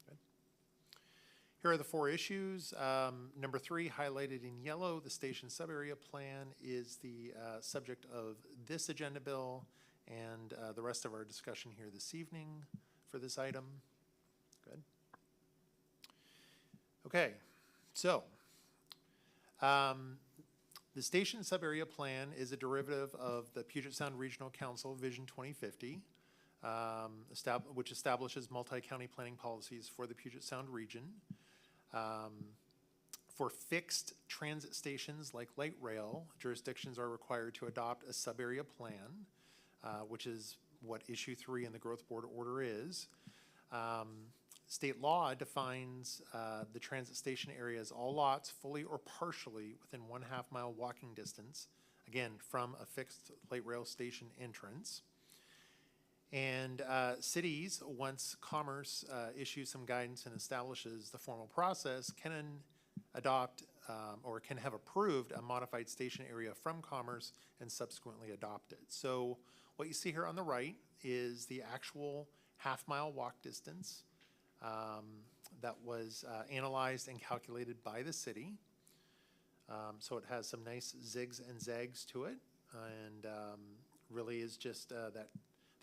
Good. Here are the 4 issues. Number 3, highlighted in yellow, the station sub-area plan is the subject of this agenda bill and the rest of our discussion here this evening for this item. Good. Okay, so the station sub-area plan is a derivative of the Puget Sound Regional Council Vision 2050, which establishes multi-county planning policies for the Puget Sound region. For fixed transit stations like light rail, jurisdictions are required to adopt a sub-area plan, which is what issue 3 in the Growth Board order is. State law defines the transit station area as all lots fully or partially within 1/2 mile walking distance, again, from a fixed light rail station entrance. And cities, once Commerce issues some guidance and establishes the formal process, can adopt or can have approved a modified station area from Commerce and subsequently adopt it. So what you see here on the right is the actual 1/2 mile walk distance that was analyzed and calculated by the city. So it has some nice zigs and zags to it, and really is just that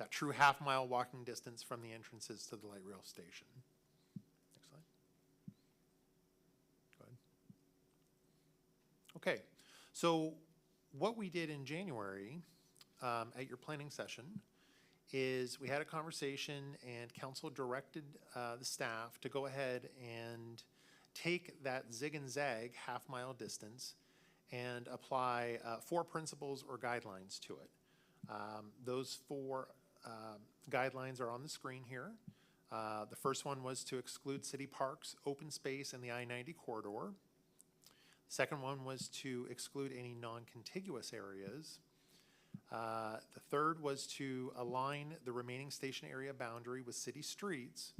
true 1/2 mile walking distance from the entrances to the light rail station. Next slide. Go ahead. Okay, so what we did in January at your planning session is we had a conversation and council directed the staff to go ahead and take that zig and zag 1/2 mile distance and apply 4 principles or guidelines to it. Those 4 guidelines are on the screen here. The first one was to exclude city parks, open space, and the I-90 corridor. The second one was to exclude any non-contiguous areas. The third was to align the remaining station area boundary with city streets.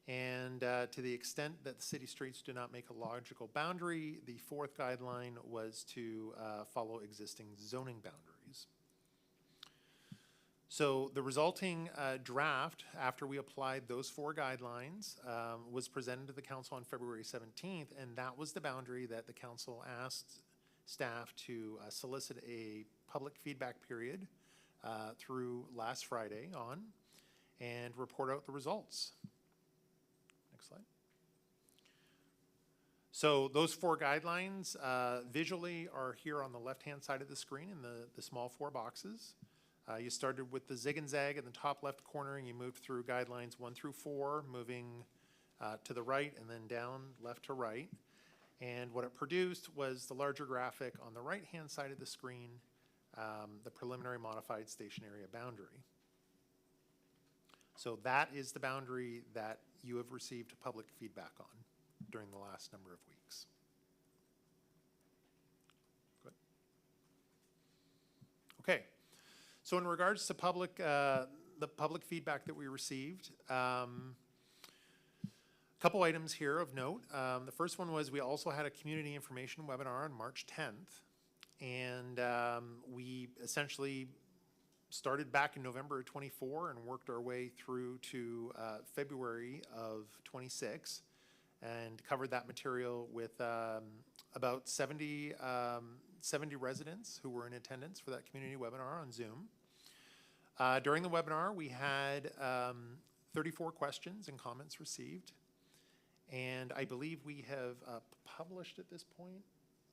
And to the extent that the city streets do not make a logical boundary, the 4th guideline was to follow existing zoning boundaries. So the resulting draft, after we applied those 4 guidelines, was presented to the council on February 17th, and that was the boundary that the council asked staff to solicit a public feedback period through last Friday on and report out the results. Next slide. So those 4 guidelines visually are here on the left-hand side of the screen in the small 4 boxes. You started with the zig and zag in the top left corner, and you moved through guidelines 1 through 4, moving to the right and then down left to right. And what it produced was the larger graphic on the right-hand side of the screen, the preliminary modified station area boundary. So that is the boundary that you have received public feedback on during the last number of weeks. Good. Okay. So in regards to the public feedback that we received, couple items here of note. The first one was we also had a community information webinar on March 10th. And we essentially started back in November of 24 and worked our way through to February of 26 and covered that material with about 70 residents who were in attendance for that community webinar on Zoom. During the webinar, we had 34 questions and comments received. And I believe we have published at this point.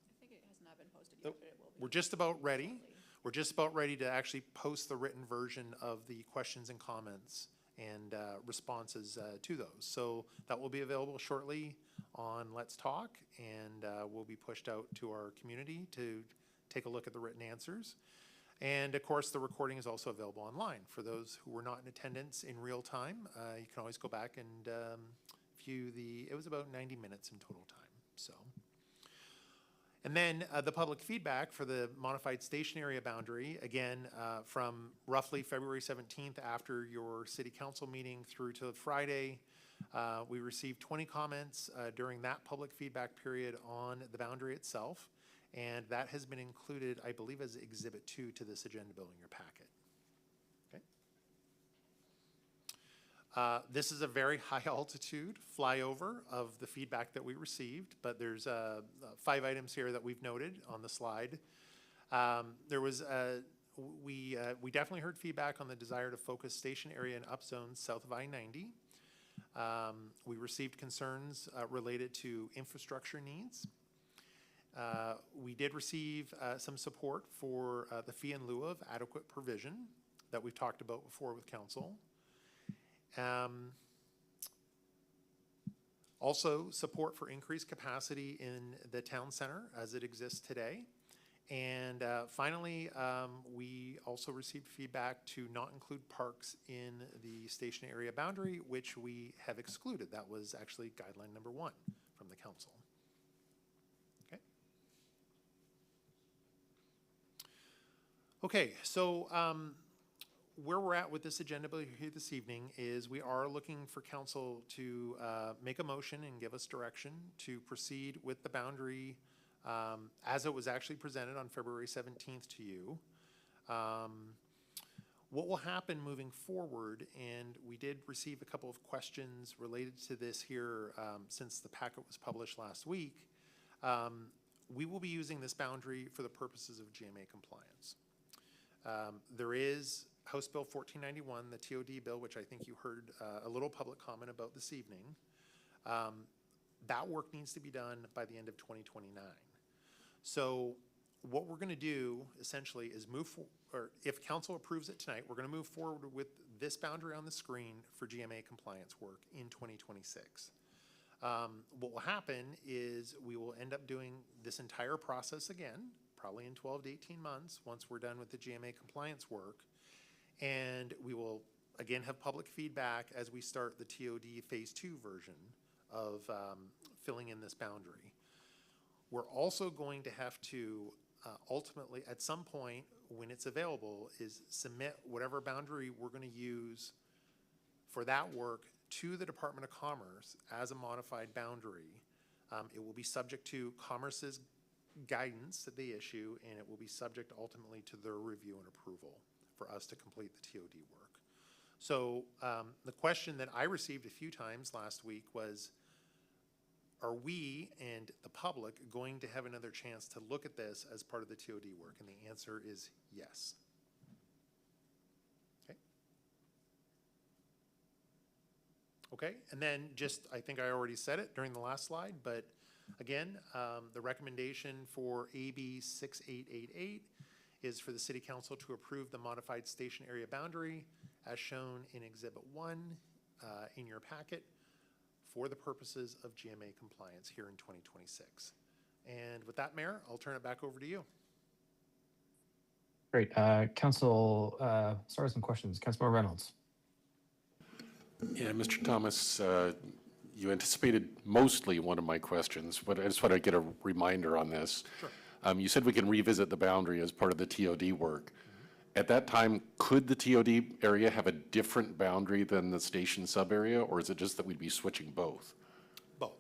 I think it has not been posted yet, but it will be. We're just about ready. We're just about ready to actually post the written version of the questions and comments and responses to those. So that will be available shortly on Let's Talk, and will be pushed out to our community to take a look at the written answers. And of course, the recording is also available online. For those who were not in attendance in real time, you can always go back and if you it was about 90 minutes in total time, so. And then the public feedback for the modified station area boundary, again, from roughly February 17th after your city council meeting through to Friday, we received 20 comments during that public feedback period on the boundary itself, and that has been included, I believe, as Exhibit 2 to this agenda bill in your packet. Okay. This is a very high altitude flyover of the feedback that we received, but there's 5 items here that we've noted on the slide. We definitely heard feedback on the desire to focus station area and upzones south of I-90. We received concerns related to infrastructure needs. We did receive some support for the fee in lieu of adequate provision that we've talked about before with council. Also, support for increased capacity in the town center as it exists today. And finally, we also received feedback to not include parks in the station area boundary, which we have excluded. That was actually guideline number 1 from the council. Okay. Okay, so where we're at with this agenda bill here this evening is we are looking for council to make a motion and give us direction to proceed with the boundary as it was actually presented on February 17th to you. What will happen moving forward, and we did receive a couple of questions related to this here since the packet was published last week, we will be using this boundary for the purposes of GMA compliance. There is House Bill 1491, the TOD bill, which I think you heard a little public comment about this evening. That work needs to be done by the end of 2029. So what we're going to do essentially is or if council approves it tonight, we're going to move forward with this boundary on the screen for GMA compliance work in 2026. What will happen is we will end up doing this entire process again, probably in 12 to 18 months once we're done with the GMA compliance work. And we will again have public feedback as we start the TOD phase 2 version of filling in this boundary. We're also going to have to ultimately, at some point when it's available, is submit whatever boundary we're going to use for that work to the Department of Commerce as a modified boundary. It will be subject to Commerce's guidance that they issue, and it will be subject ultimately to their review and approval for us to complete the TOD work. So the question that I received a few times last week was, are we and the public going to have another chance to look at this as part of the TOD work? And the answer is yes. Okay. Okay, and then just, I think I already said it during the last slide, but again, the recommendation for AB 6888 is for the City Council to approve the modified station area boundary as shown in Exhibit 1 in your packet for the purposes of GMA compliance here in 2026. And with that, Mayor, I'll turn it back over to you. Great. Council, start with some questions. Councilmember Reynolds. Yeah, Mr. Thomas, you anticipated mostly one of my questions, but I just want to get a reminder on this. Sure. You said we can revisit the boundary as part of the TOD work. At that time, could the TOD area have a different boundary than the station sub-area, or is it just that we'd be switching both? Both.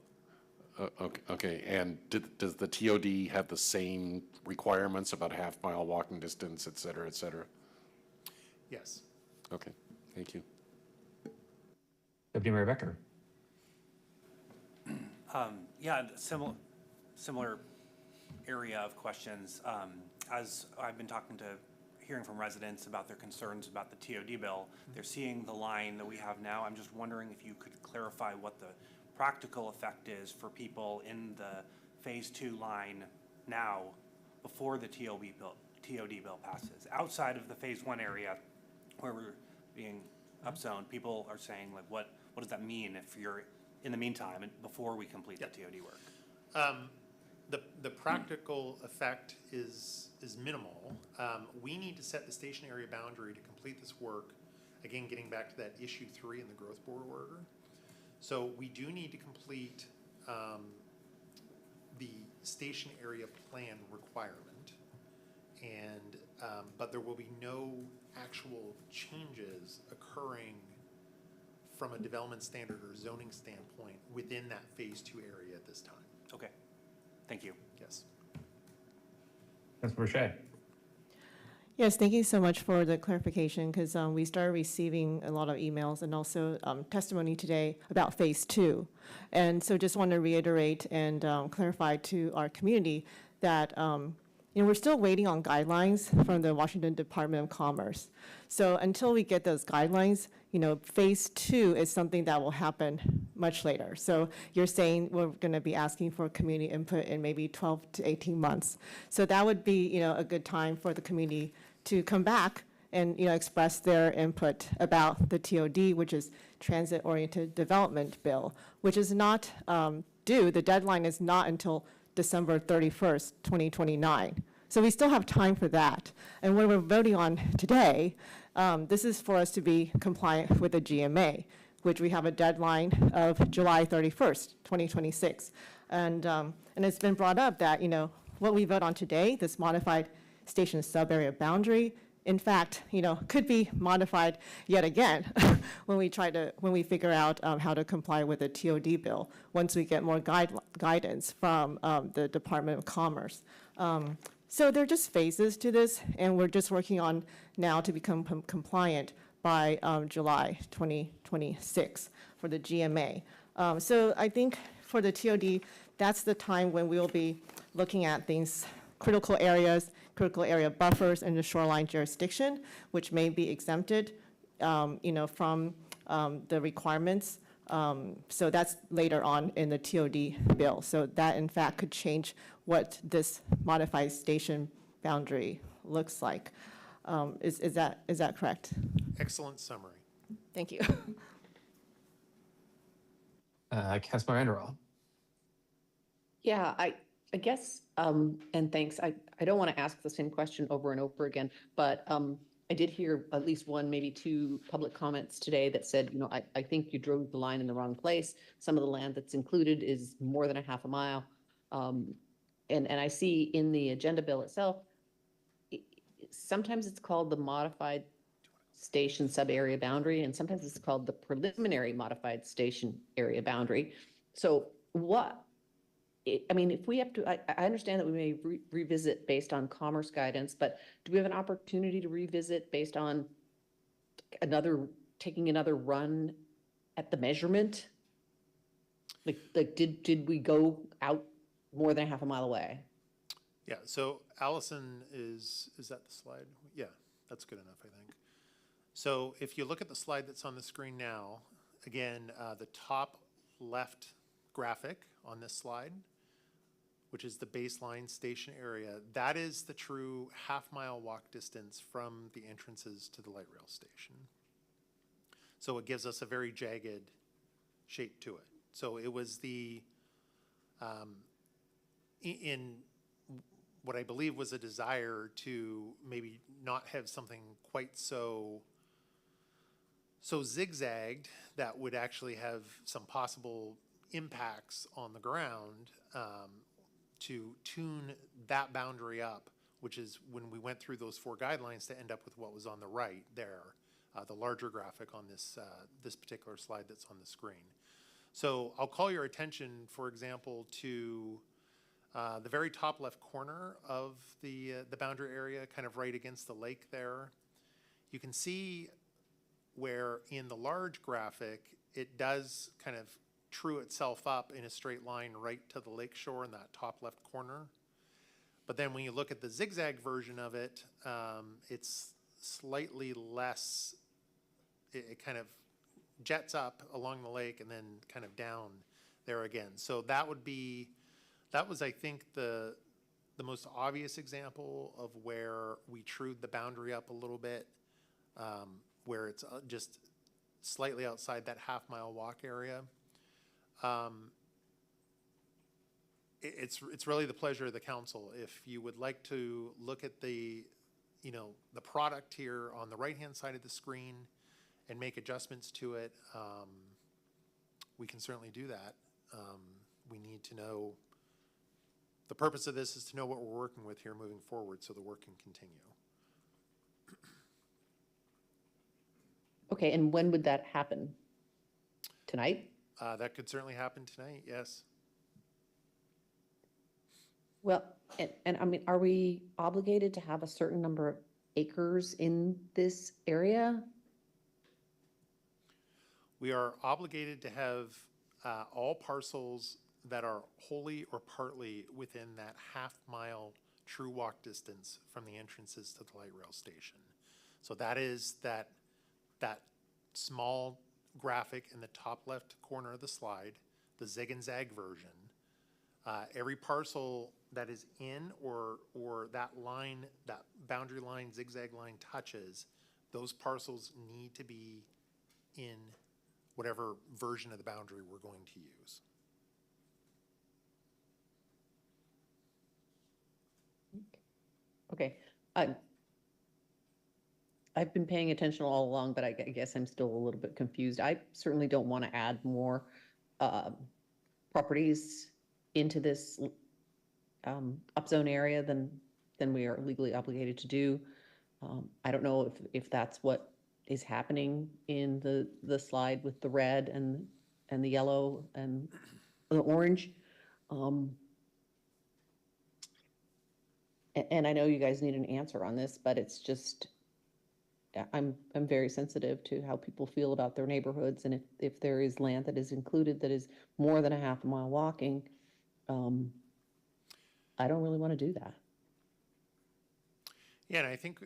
Okay, and does the TOD have the same requirements about half-mile walking distance, et cetera, et cetera? Yes. Okay, thank you. Deputy Mayor Becker. Yeah, similar area of questions. As I've been hearing from residents about their concerns about the TOD bill, they're seeing the line that we have now. I'm just wondering if you could clarify what the practical effect is for people in the phase 2 line now before the TOD bill passes. Outside of the phase 1 area where we're being upzoned, people are saying, like, what does that mean if you're in the meantime and before we complete the TOD work? The practical effect is minimal. We need to set the station area boundary to complete this work. Again, getting back to that issue 3 in the growth board order. So we do need to complete the station area plan requirement, and but there will be no actual changes occurring from a development standard or zoning standpoint within that phase 2 area at this time. Okay, thank you. Yes. Councilor Shea. Yes, thank you so much for the clarification, because we started receiving a lot of emails and also testimony today about phase 2. And so just want to reiterate and clarify to our community that we're still waiting on guidelines from the Washington Department of Commerce. So until we get those guidelines, phase 2 is something that will happen much later. So you're saying we're going to be asking for community input in maybe 12 to 18 months. So that would be, a good time for the community to come back and, express their input about the TOD, which is Transit-Oriented Development Bill, which is not due. The deadline is not until December 31st, 2029. So we still have time for that. And what we're voting on today, this is for us to be compliant with the GMA, which we have a deadline of July 31st, 2026. And it's been brought up that, what we vote on today, this modified station sub-area boundary, in fact, could be modified yet again when we figure out how to comply with the TOD bill, once we get more guidance from the Department of Commerce. So there are just phases to this, and we're just working on now to become compliant by July 2026 for the GMA. So I think for the TOD, that's the time when we will be looking at things, critical areas, critical area buffers in the shoreline jurisdiction, which may be exempted, from the requirements. So that's later on in the TOD bill. So that, in fact, could change what this modified station boundary looks like. Is that correct? Excellent summary. Thank you. Councilor Anderall. Yeah, I guess, and thanks. I don't want to ask the same question over and over again, but I did hear at least one, maybe two public comments today that said, I think you drove the line in the wrong place. Some of the land that's included is more than a half a mile. And I see in the agenda bill itself, sometimes it's called the modified station sub-area boundary, and sometimes it's called the preliminary modified station area boundary. So if we have to, I understand that we may revisit based on commerce guidance, but do we have an opportunity to revisit based on taking another run at the measurement? Like did we go out more than a half a mile away? Yeah, so Allison is that the slide? Yeah, that's good enough, I think. So if you look at the slide that's on the screen now, again, the top left graphic on this slide, which is the baseline station area, that is the true half-mile walk distance from the entrances to the light rail station. So it gives us a very jagged shape to it. So it was in what I believe was a desire to maybe not have something quite so zigzagged that would actually have some possible impacts on the ground, to tune that boundary up, which is when we went through those 4 guidelines to end up with what was on the right there, the larger graphic on this particular slide that's on the screen. So I'll call your attention, for example, to the very top left corner of the boundary area, kind of right against the lake there. You can see where in the large graphic, it does kind of true itself up in a straight line right to the lake shore in that top left corner. But then when you look at the zigzag version of it, it's slightly less, it kind of jets up along the lake and then kind of down there again. So that was, I think, the most obvious example of where we trued the boundary up a little bit, where it's just slightly outside that half-mile walk area. It's really the pleasure of the council. If you would like to look at the product here on the right-hand side of the screen and make adjustments to it, we can certainly do that. We need to know, the purpose of this is to know what we're working with here moving forward so the work can continue. Okay, and when would that happen? Tonight? That could certainly happen tonight, yes. Well, and I mean, are we obligated to have a certain number of acres in this area? We are obligated to have all parcels that are wholly or partly within that half-mile true walk distance from the entrances to the light rail station. So that is that small graphic in the top left corner of the slide, the zig and zag version. Every parcel that is in or that line, that boundary line, zigzag line touches, those parcels need to be in whatever version of the boundary we're going to use. Okay, I've been paying attention all along, but I guess I'm still a little bit confused. I certainly don't want to add more properties into this upzone area than we are legally obligated to do. I don't know if that's what is happening in the slide with the red and the yellow and the orange. And I know you guys need an answer on this, but it's just, I'm very sensitive to how people feel about their neighborhoods, and if there is land that is included that is more than a half a mile walking, I don't really want to do that. Yeah, and I think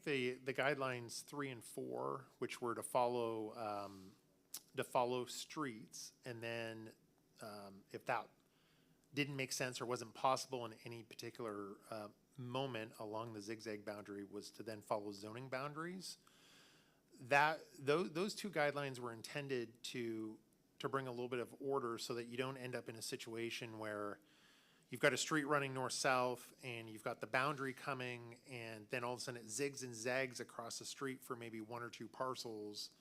the guidelines 3 and 4, which were to follow streets, and then if that didn't make sense or wasn't possible in any particular moment along the zigzag boundary, was to then follow zoning boundaries. Those two guidelines were intended to bring a little bit of order so that you don't end up in a situation where you've got a street running north-south and you've got the boundary coming, and then all of a sudden it zigs and zags across the street for maybe 1 or 2 parcels,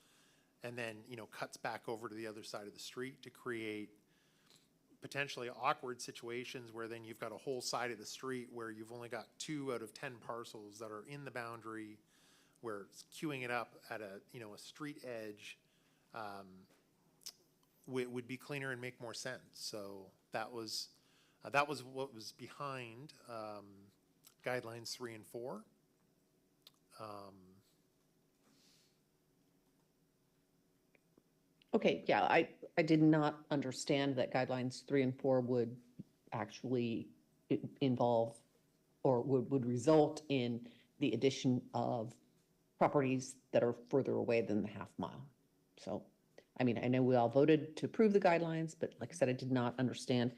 and then, you know, cuts back over to the other side of the street to create potentially awkward situations where then you've got a whole side of the street where you've only got 2 out of 10 parcels that are in the boundary, where it's queuing it up at a street edge would be cleaner and make more sense. So that was what was behind guidelines 3 and 4. Okay, yeah, I did not understand that guidelines 3 and 4 would actually involve or would result in the addition of properties that are further away than the half mile. So, I mean, I know we all voted to approve the guidelines, but like I said, I did not understand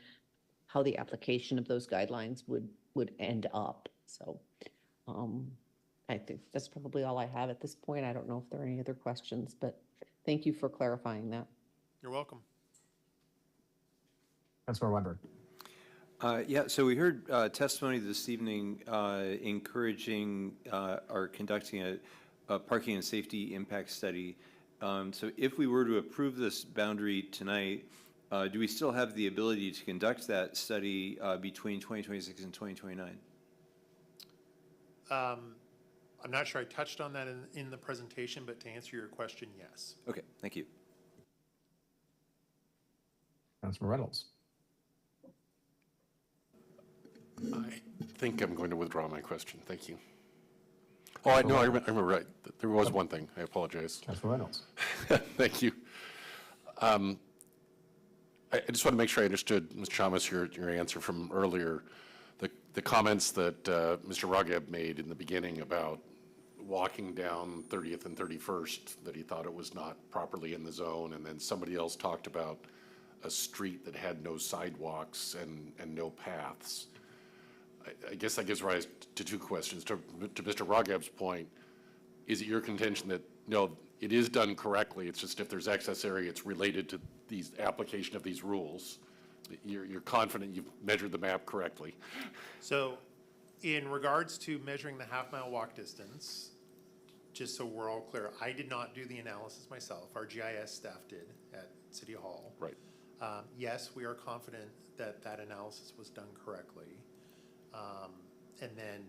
how the application of those guidelines would end up. So, I think that's probably all I have at this point. I don't know if there are any other questions, but thank you for clarifying that. You're welcome. Councilor Weinberg. Yeah, so we heard testimony this evening encouraging or conducting a parking and safety impact study. So if we were to approve this boundary tonight, do we still have the ability to conduct that study between 2026 and 2029? I'm not sure I touched on that in the presentation, but to answer your question, yes. Okay, thank you. Councilor Reynolds. I think I'm going to withdraw my question. Thank you. Oh, I remember right. There was one thing. I apologize. Councilor Reynolds. Thank you. I just want to make sure I understood, Ms. Chalmers, your answer from earlier. The comments that Mr. Rageb made in the beginning about walking down 30th and 31st, that he thought it was not properly in the zone, and then somebody else talked about a street that had no sidewalks and no paths. I guess that gives rise to 2 questions. To Mr. Rageb's point, is it your contention that, no, it is done correctly, it's just if there's excess area, it's related to these application of these rules? You're confident you've measured the map correctly? So in regards to measuring the half-mile walk distance, just so we're all clear, I did not do the analysis myself. Our GIS staff did at City Hall. Right. Yes, we are confident that that analysis was done correctly. And then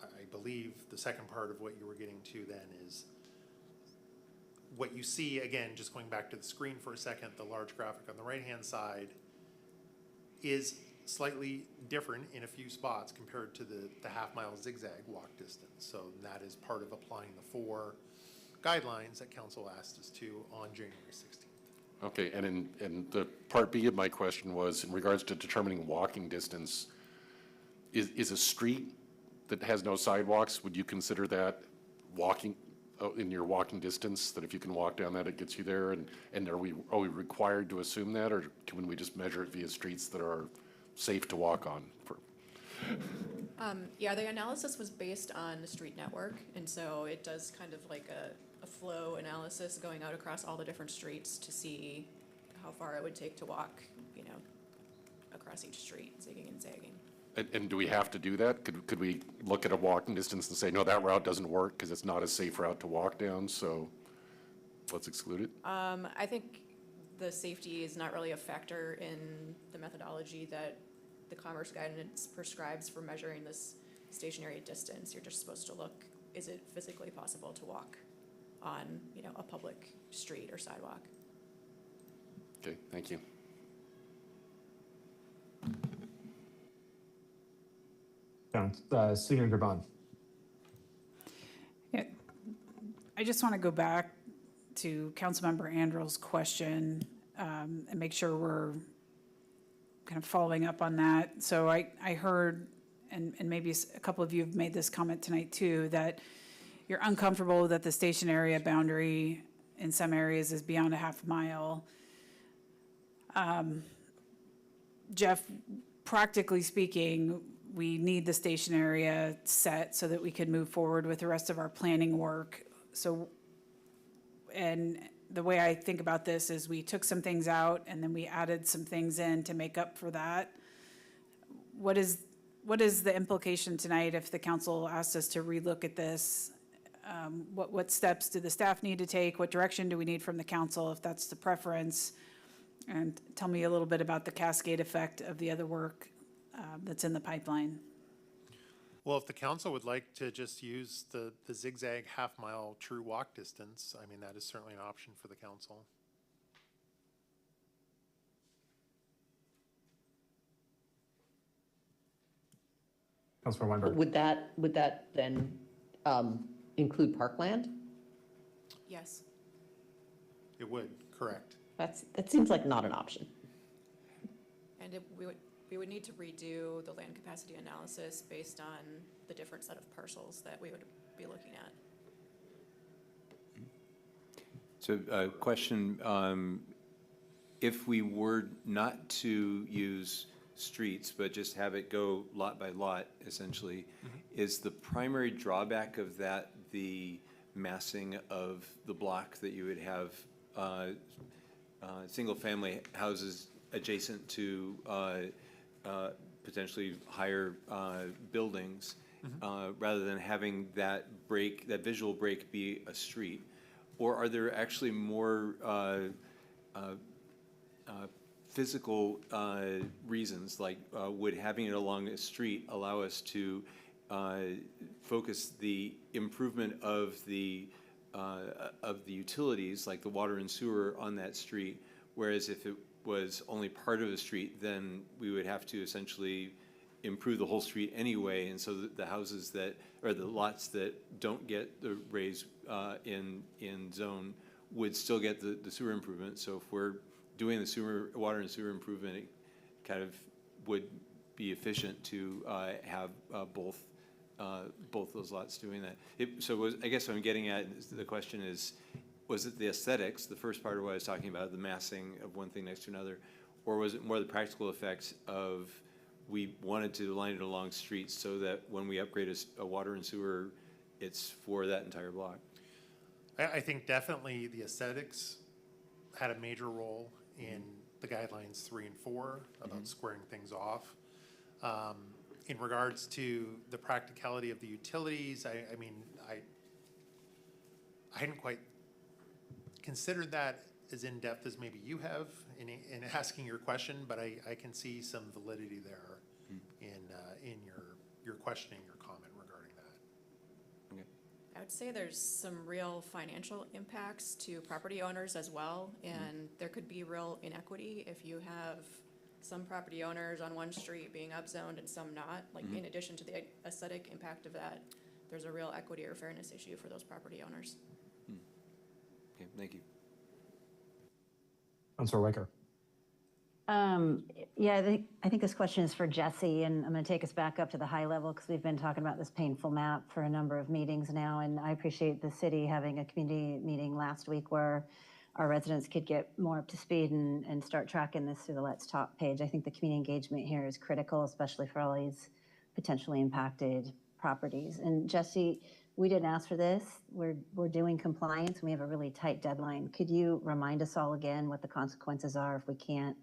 I believe the second part of what you were getting to then is what you see, again, just going back to the screen for a second, the large graphic on the right-hand side is slightly different in a few spots compared to the half-mile zigzag walk distance. So that is part of applying the 4 guidelines that council asked us to on January 16th. Okay, and the part B of my question was in regards to determining walking distance, is a street that has no sidewalks, would you consider that walking, in your walking distance, that if you can walk down that, it gets you there? And are we required to assume that, or can we just measure it via streets that are safe to walk on? Yeah, the analysis was based on the street network, and so it does kind of like a flow analysis going out across all the different streets to see how far it would take to walk, you know, across each street, zigging and zagging. And do we have to do that? Could we look at a walking distance and say, no, that route doesn't work because it's not a safe route to walk down, so let's exclude it? I think the safety is not really a factor in the methodology that the Commerce Guidance prescribes for measuring this stationary distance. You're just supposed to look, is it physically possible to walk on, you know, a public street or sidewalk? Okay, thank you. Senior Gabon. Yeah, I just want to go back to Councilmember Andrew's question and make sure we're kind of following up on that. So I heard, and maybe a couple of you have made this comment tonight too, that you're uncomfortable that the station area boundary in some areas is beyond a half mile. Jeff, practically speaking, we need the station area set so that we can move forward with the rest of our planning work. So, and the way I think about this is we took some things out and then we added some things in to make up for that. What is the implication tonight if the council asks us to relook at this? What steps do the staff need to take? What direction do we need from the council if that's the preference? And tell me a little bit about the cascade effect of the other work that's in the pipeline. Well, if the council would like to just use the zigzag half-mile true walk distance, I mean, that is certainly an option for the council. Councilor Weinberg. Would that then include parkland? Yes. It would, correct. That seems like not an option. And we would need to redo the land capacity analysis based on the different set of parcels that we would be looking at. So question, if we were not to use streets, but just have it go lot by lot, essentially, is the primary drawback of that the massing of the block that you would have single-family houses adjacent to potentially higher buildings, rather than having that break, that visual break be a street? Or are there actually more physical reasons, like would having it along a street allow us to focus the improvement of the utilities, like the water and sewer on that street, whereas if it was only part of a street, then we would have to essentially improve the whole street anyway, and so the houses that, or the lots that don't get the raise in zone would still get the sewer improvement. So if we're doing the sewer, water and sewer improvement, it kind of would be efficient to have both those lots doing that. I guess what I'm getting at, the question is, was it the aesthetics, the first part of what I was talking about, the massing of one thing next to another, or was it more the practical effects of we wanted to line it along streets so that when we upgrade a water and sewer, it's for that entire block? I think definitely the aesthetics had a major role in the guidelines 3 and 4 about squaring things off. In regards to the practicality of the utilities, I hadn't quite considered that as in-depth as maybe you have in asking your question, but I can see some validity there in your questioning, your comment regarding that. Okay. I would say there's some real financial impacts to property owners as well, and there could be real inequity if you have some property owners on one street being upzoned and some not. Like, in addition to the aesthetic impact of that, there's a real equity or fairness issue for those property owners. Okay, thank you. Councilor Weicker. Yeah, I think this question is for Jesse, and I'm going to take us back up to the high level because we've been talking about this painful map for a number of meetings now, and I appreciate the city having a community meeting last week where our residents could get more up to speed and start tracking this through the Let's Talk page. I think the community engagement here is critical, especially for all these potentially impacted properties. And Jesse, we didn't ask for this. We're doing compliance, and we have a really tight deadline. Could you remind us all again what the consequences are if we can't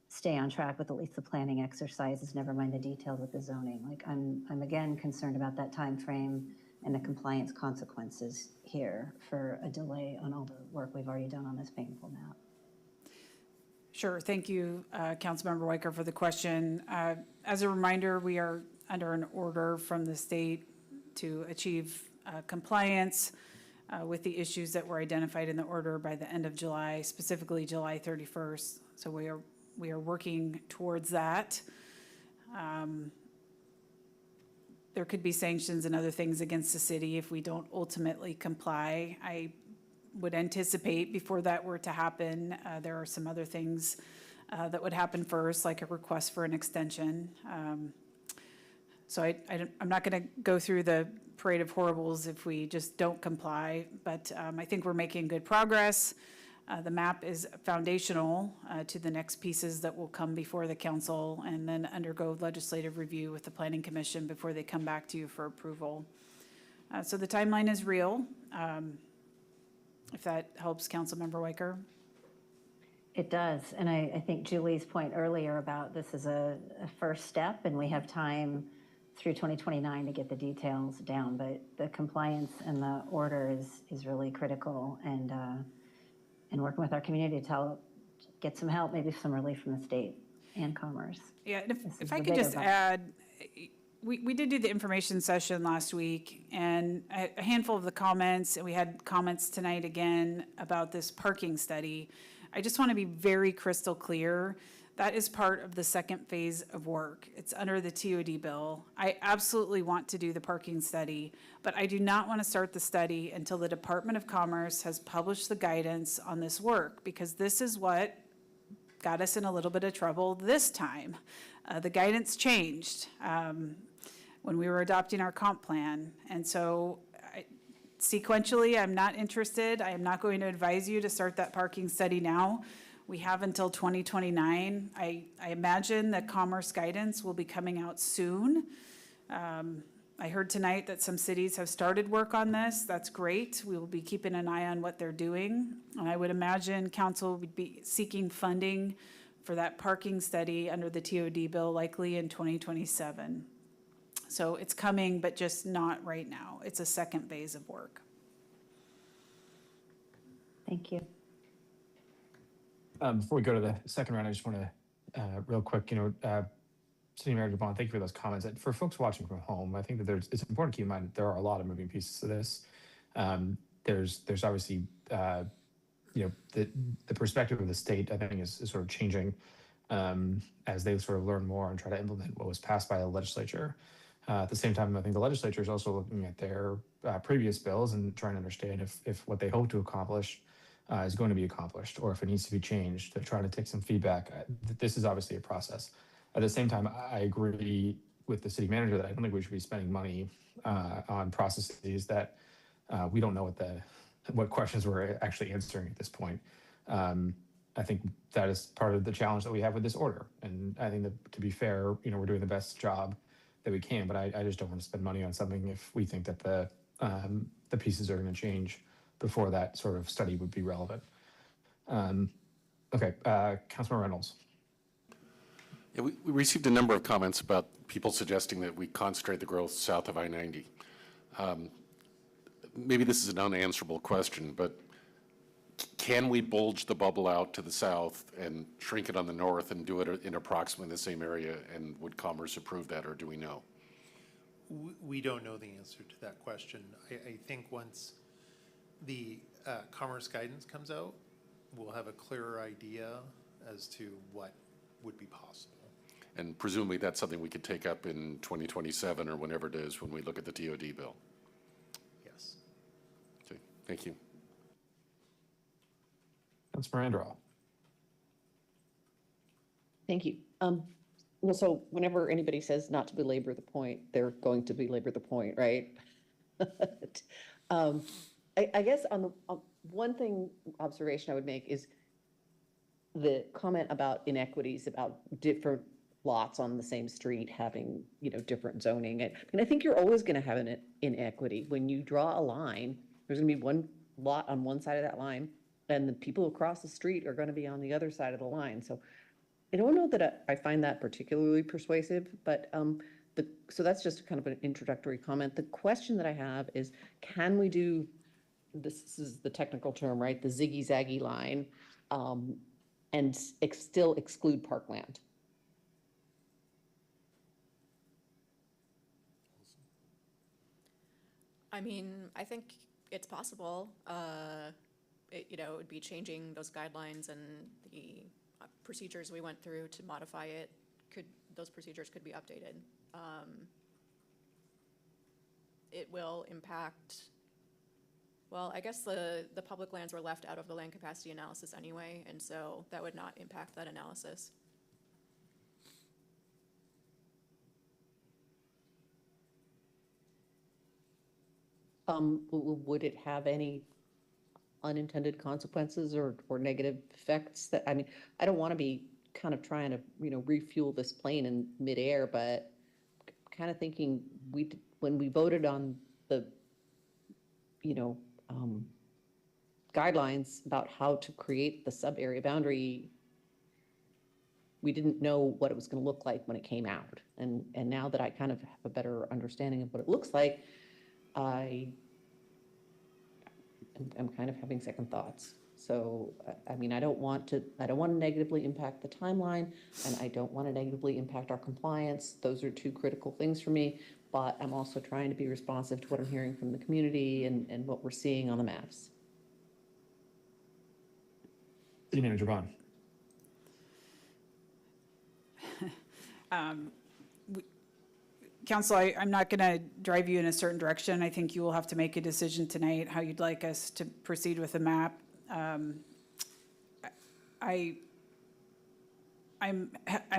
stay on track with at least the planning exercises, never mind the details with the zoning? Like, I'm again concerned about that time frame and the compliance consequences here for a delay on all the work we've already done on this painful map. Sure. Thank you, Councilmember Weicker, for the question. As a reminder, we are under an order from the state to achieve compliance with the issues that were identified in the order by the end of July, specifically July 31st. So we are working towards that. There could be sanctions and other things against the city if we don't ultimately comply. I would anticipate before that were to happen, there are some other things that would happen first, like a request for an extension. So I'm not going to go through the parade of horribles if we just don't comply, but I think we're making good progress. The map is foundational to the next pieces that will come before the council and then undergo legislative review with the Planning Commission before they come back to you for approval. So the timeline is real, if that helps, Councilmember Weicker. It does, and I think Julie's point earlier about this is a first step, and we have time through 2029 to get the details down, but the compliance and the order is really critical, and working with our community to get some help, maybe some relief from the state and Commerce. Yeah, and if I could just add, we did do the information session last week, and a handful of the comments, and we had comments tonight again about this parking study. I just want to be very crystal clear. That is part of the second phase of work. It's under the TOD bill. I absolutely want to do the parking study, but I do not want to start the study until the Department of Commerce has published the guidance on this work, because this is what got us in a little bit of trouble this time. The guidance changed when we were adopting our comp plan. And so sequentially, I'm not interested. I am not going to advise you to start that parking study now. We have until 2029. I imagine that Commerce guidance will be coming out soon. I heard tonight that some cities have started work on this. That's great. We will be keeping an eye on what they're doing. And I would imagine council would be seeking funding for that parking study under the TOD bill likely in 2027. So it's coming, but just not right now. It's a second phase of work. Thank you. Before we go to the second round, I just want to, real quick, City Manager Bond, thank you for those comments. And for folks watching from home, I think that it's important to keep in mind that there are a lot of moving pieces to this. There's obviously, the perspective of the state, I think, is sort of changing as they sort of learn more and try to implement what was passed by the legislature. At the same time, I think the legislature is also looking at their previous bills and trying to understand if what they hope to accomplish is going to be accomplished, or if it needs to be changed. They're trying to take some feedback. This is obviously a process. At the same time, I agree with the city manager that I don't think we should be spending money on processes that we don't know what questions we're actually answering at this point. I think that is part of the challenge that we have with this order. And I think that, to be fair, we're doing the best job that we can, but I just don't want to spend money on something if we think that the pieces are going to change before that sort of study would be relevant. Okay, Councilman Reynolds. Yeah, we received a number of comments about people suggesting that we concentrate the growth south of I-90. Maybe this is an unanswerable question, but can we bulge the bubble out to the south and shrink it on the north and do it in approximately the same area? And would Commerce approve that, or do we know? We don't know the answer to that question. I think once the Commerce guidance comes out, we'll have a clearer idea as to what would be possible. And presumably that's something we could take up in 2027 or whenever it is when we look at the TOD bill. Yes. Okay, thank you. Councilor Andral. Thank you. Well, so whenever anybody says not to belabor the point, they're going to belabor the point, right? I guess on one observation I would make is the comment about inequities, about different lots on the same street having, different zoning. And I think you're always going to have an inequity. When you draw a line, there's going to be one lot on one side of that line, and the people across the street are going to be on the other side of the line. So I don't know that I find that particularly persuasive, but so that's just kind of an introductory comment. The question that I have is, can we do, this is the technical term, right? The ziggy-zaggy line, and still exclude parkland? I mean, I think it's possible. It would be changing those guidelines and the procedures we went through to modify it. Those procedures could be updated. It will impact, well, I guess the public lands were left out of the land capacity analysis anyway, and so that would not impact that analysis. Would it have any unintended consequences or negative effects? That, I mean, I don't want to be kind of trying to, refuel this plane in midair, but kind of thinking when we voted on the, guidelines about how to create the sub-area boundary, we didn't know what it was going to look like when it came out. And now that I kind of have a better understanding of what it looks like, I'm kind of having second thoughts. So, I mean, I don't want to negatively impact the timeline, and I don't want to negatively impact our compliance. Those are two critical things for me, but I'm also trying to be responsive to what I'm hearing from the community and what we're seeing on the maps. City Manager Vaughn. Council, I'm not going to drive you in a certain direction. I think you will have to make a decision tonight how you'd like us to proceed with the map. I'm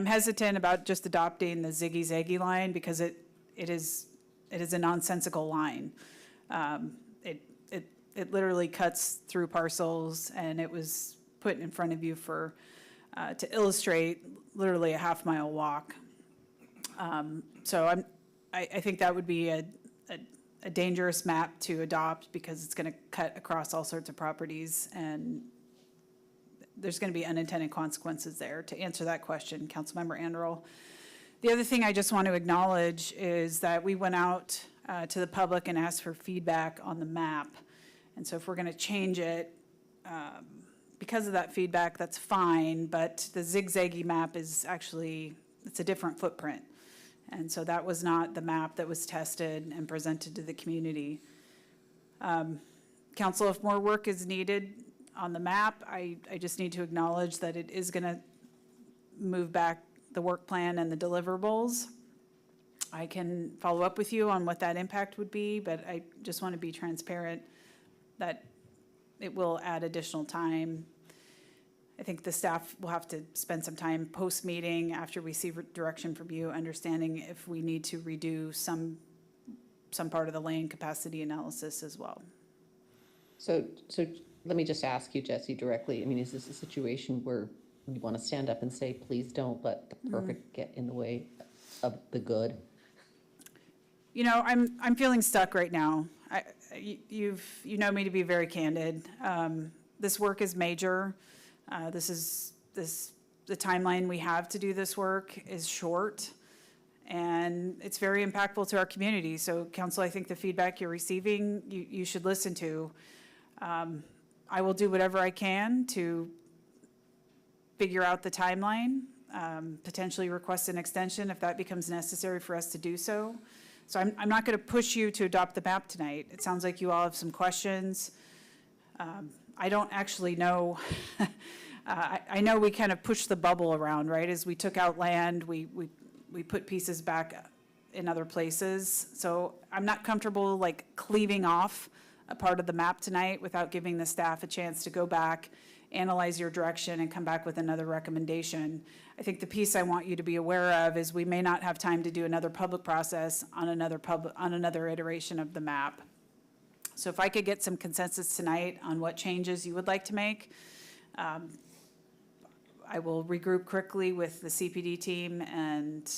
hesitant about just adopting the ziggy-zaggy line because it is a nonsensical line. It literally cuts through parcels, and it was put in front of you to illustrate literally a half-mile walk. So I think that would be a dangerous map to adopt because it's going to cut across all sorts of properties, and there's going to be unintended consequences there. To answer that question, Councilmember Anderl. The other thing I just want to acknowledge is that we went out to the public and asked for feedback on the map. And so if we're going to change it, because of that feedback, that's fine, but the zigzaggy map is actually, it's a different footprint. And so that was not the map that was tested and presented to the community. Council, if more work is needed on the map, I just need to acknowledge that it is going to move back the work plan and the deliverables. I can follow up with you on what that impact would be, but I just want to be transparent that it will add additional time. I think the staff will have to spend some time post-meeting after we see direction from you, understanding if we need to redo some part of the land capacity analysis as well. So let me just ask you, Jesse, directly. I mean, is this a situation where you want to stand up and say, please don't let the perfect get in the way of the good? I'm feeling stuck right now. You know me to be very candid. This work is major. The timeline we have to do this work is short, and it's very impactful to our community. So, Council, I think the feedback you're receiving, you should listen to. I will do whatever I can to figure out the timeline, potentially request an extension if that becomes necessary for us to do so. So I'm not going to push you to adopt the map tonight. It sounds like you all have some questions. I don't actually know. I know we kind of pushed the bubble around, right? As we took out land, we put pieces back in other places. So I'm not comfortable like cleaving off a part of the map tonight without giving the staff a chance to go back, analyze your direction, and come back with another recommendation. I think the piece I want you to be aware of is we may not have time to do another public process on another iteration of the map. So if I could get some consensus tonight on what changes you would like to make, I will regroup quickly with the CPD team and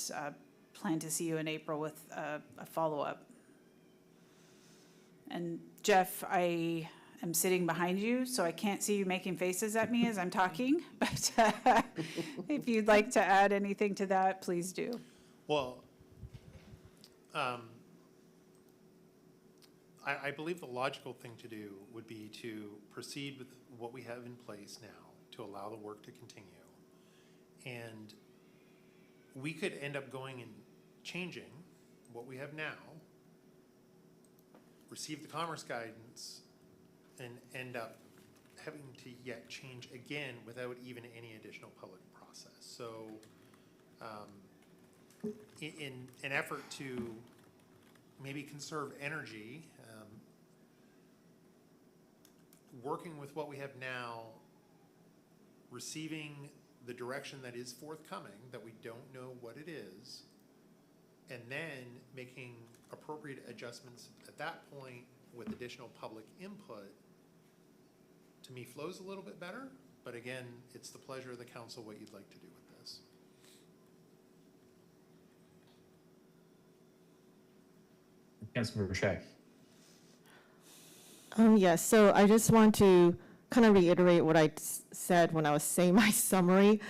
plan to see you in April with a follow-up. And Jeff, I am sitting behind you, so I can't see you making faces at me as I'm talking, but if you'd like to add anything to that, please do. Well, I believe the logical thing to do would be to proceed with what we have in place now to allow the work to continue. And we could end up going and changing what we have now, receive the commerce guidance, and end up having to yet change again without even any additional public process. So in an effort to maybe conserve energy, working with what we have now, receiving the direction that is forthcoming, that we don't know what it is, and then making appropriate adjustments at that point with additional public input, to me flows a little bit better. But again, it's the pleasure of the council what you'd like to do with this. Councilmember Boucher. Yes, so I just want to kind of reiterate what I said when I was saying my summary,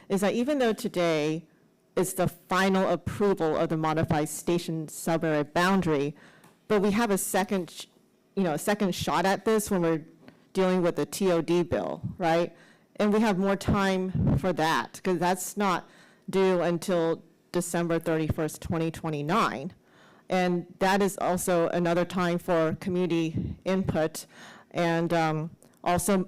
is that even though today is the final approval of the modified station subarea boundary, but we have a second shot at this when we're dealing with the TOD bill, right? And we have more time for that, because that's not due until December 31st, 2029. And that is also another time for community input and also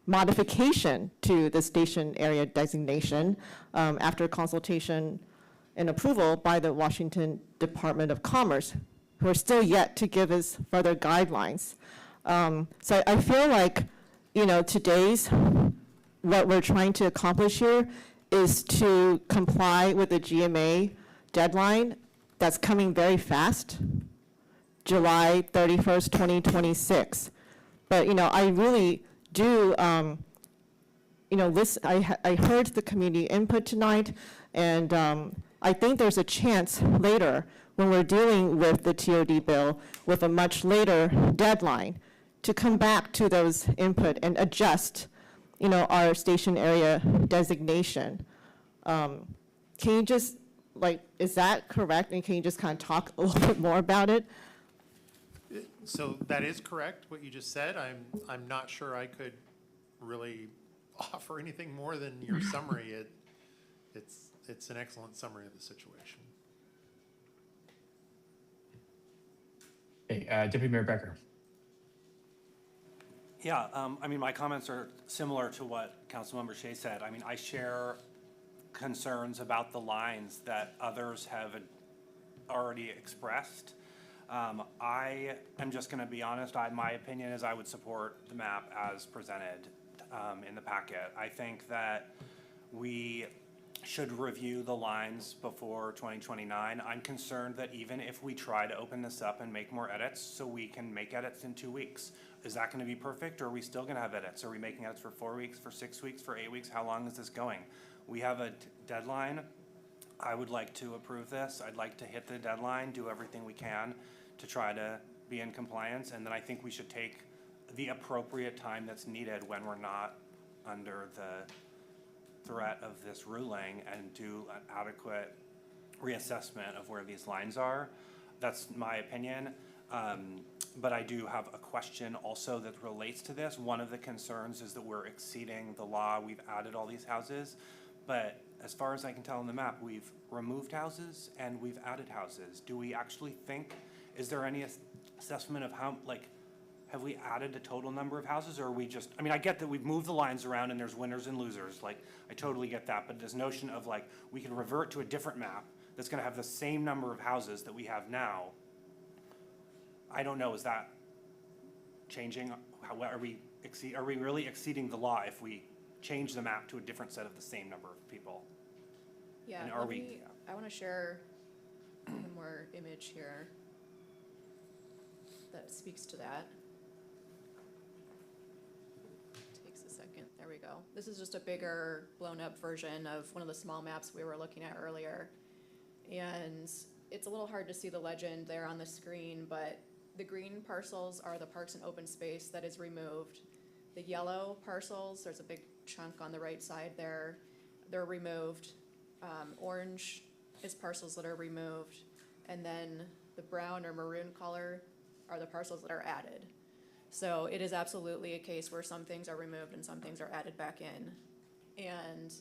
modification to the station area designation after consultation and approval by the Washington Department of Commerce, who are still yet to give us further guidelines. So I feel like, today's, what we're trying to accomplish here is to comply with the GMA deadline that's coming very fast, July 31st, 2026. But, I really do, listen, I heard the community input tonight, and I think there's a chance later when we're dealing with the TOD bill with a much later deadline to come back to those input and adjust, our station area designation. Can you just, is that correct? And can you just kind of talk a little bit more about it? So that is correct, what you just said. I'm not sure I could really offer anything more than your summary. It's an excellent summary of the situation. Hey, Deputy Mayor Becker. Yeah, my comments are similar to what Councilmember Shea said. I share concerns about the lines that others have already expressed. I am just going to be honest. My opinion is I would support the map as presented in the packet. I think that we should review the lines before 2029. I'm concerned that even if we try to open this up and make more edits, so we can make edits in 2 weeks, is that going to be perfect, or are we still going to have edits? Are we making edits for 4 weeks, for 6 weeks, for 8 weeks? How long is this going? We have a deadline. I would like to approve this. I'd like to hit the deadline, do everything we can to try to be in compliance, and then I think we should take the appropriate time that's needed when we're not under the threat of this ruling and do an adequate reassessment of where these lines are. That's my opinion. but I do have a question also that relates to this. One of the concerns is that we're exceeding the law. We've added all these houses, but as far as I can tell on the map, we've removed houses and we've added houses. Do we actually think, is there any assessment of how, like, have we added a total number of houses, or are we just, I mean, I get that we've moved the lines around and there's winners and losers, like, I totally get that, but this notion of like, we can revert to a different map that's gonna have the same number of houses that we have now, I don't know, is that changing? How, are we really exceeding the law if we change the map to a different set of the same number of people? Yeah, And I want to share one more image here that speaks to that. Takes a second. There we go. This is just a bigger, blown-up version of one of the small maps we were looking at earlier. And it's a little hard to see the legend there on the screen, but the green parcels are the parks and open space that is removed. The yellow parcels, there's a big chunk on the right side there, they're removed. Orange is parcels that are removed, and then the brown or maroon color are the parcels that are added. So it is absolutely a case where some things are removed and some things are added back in. And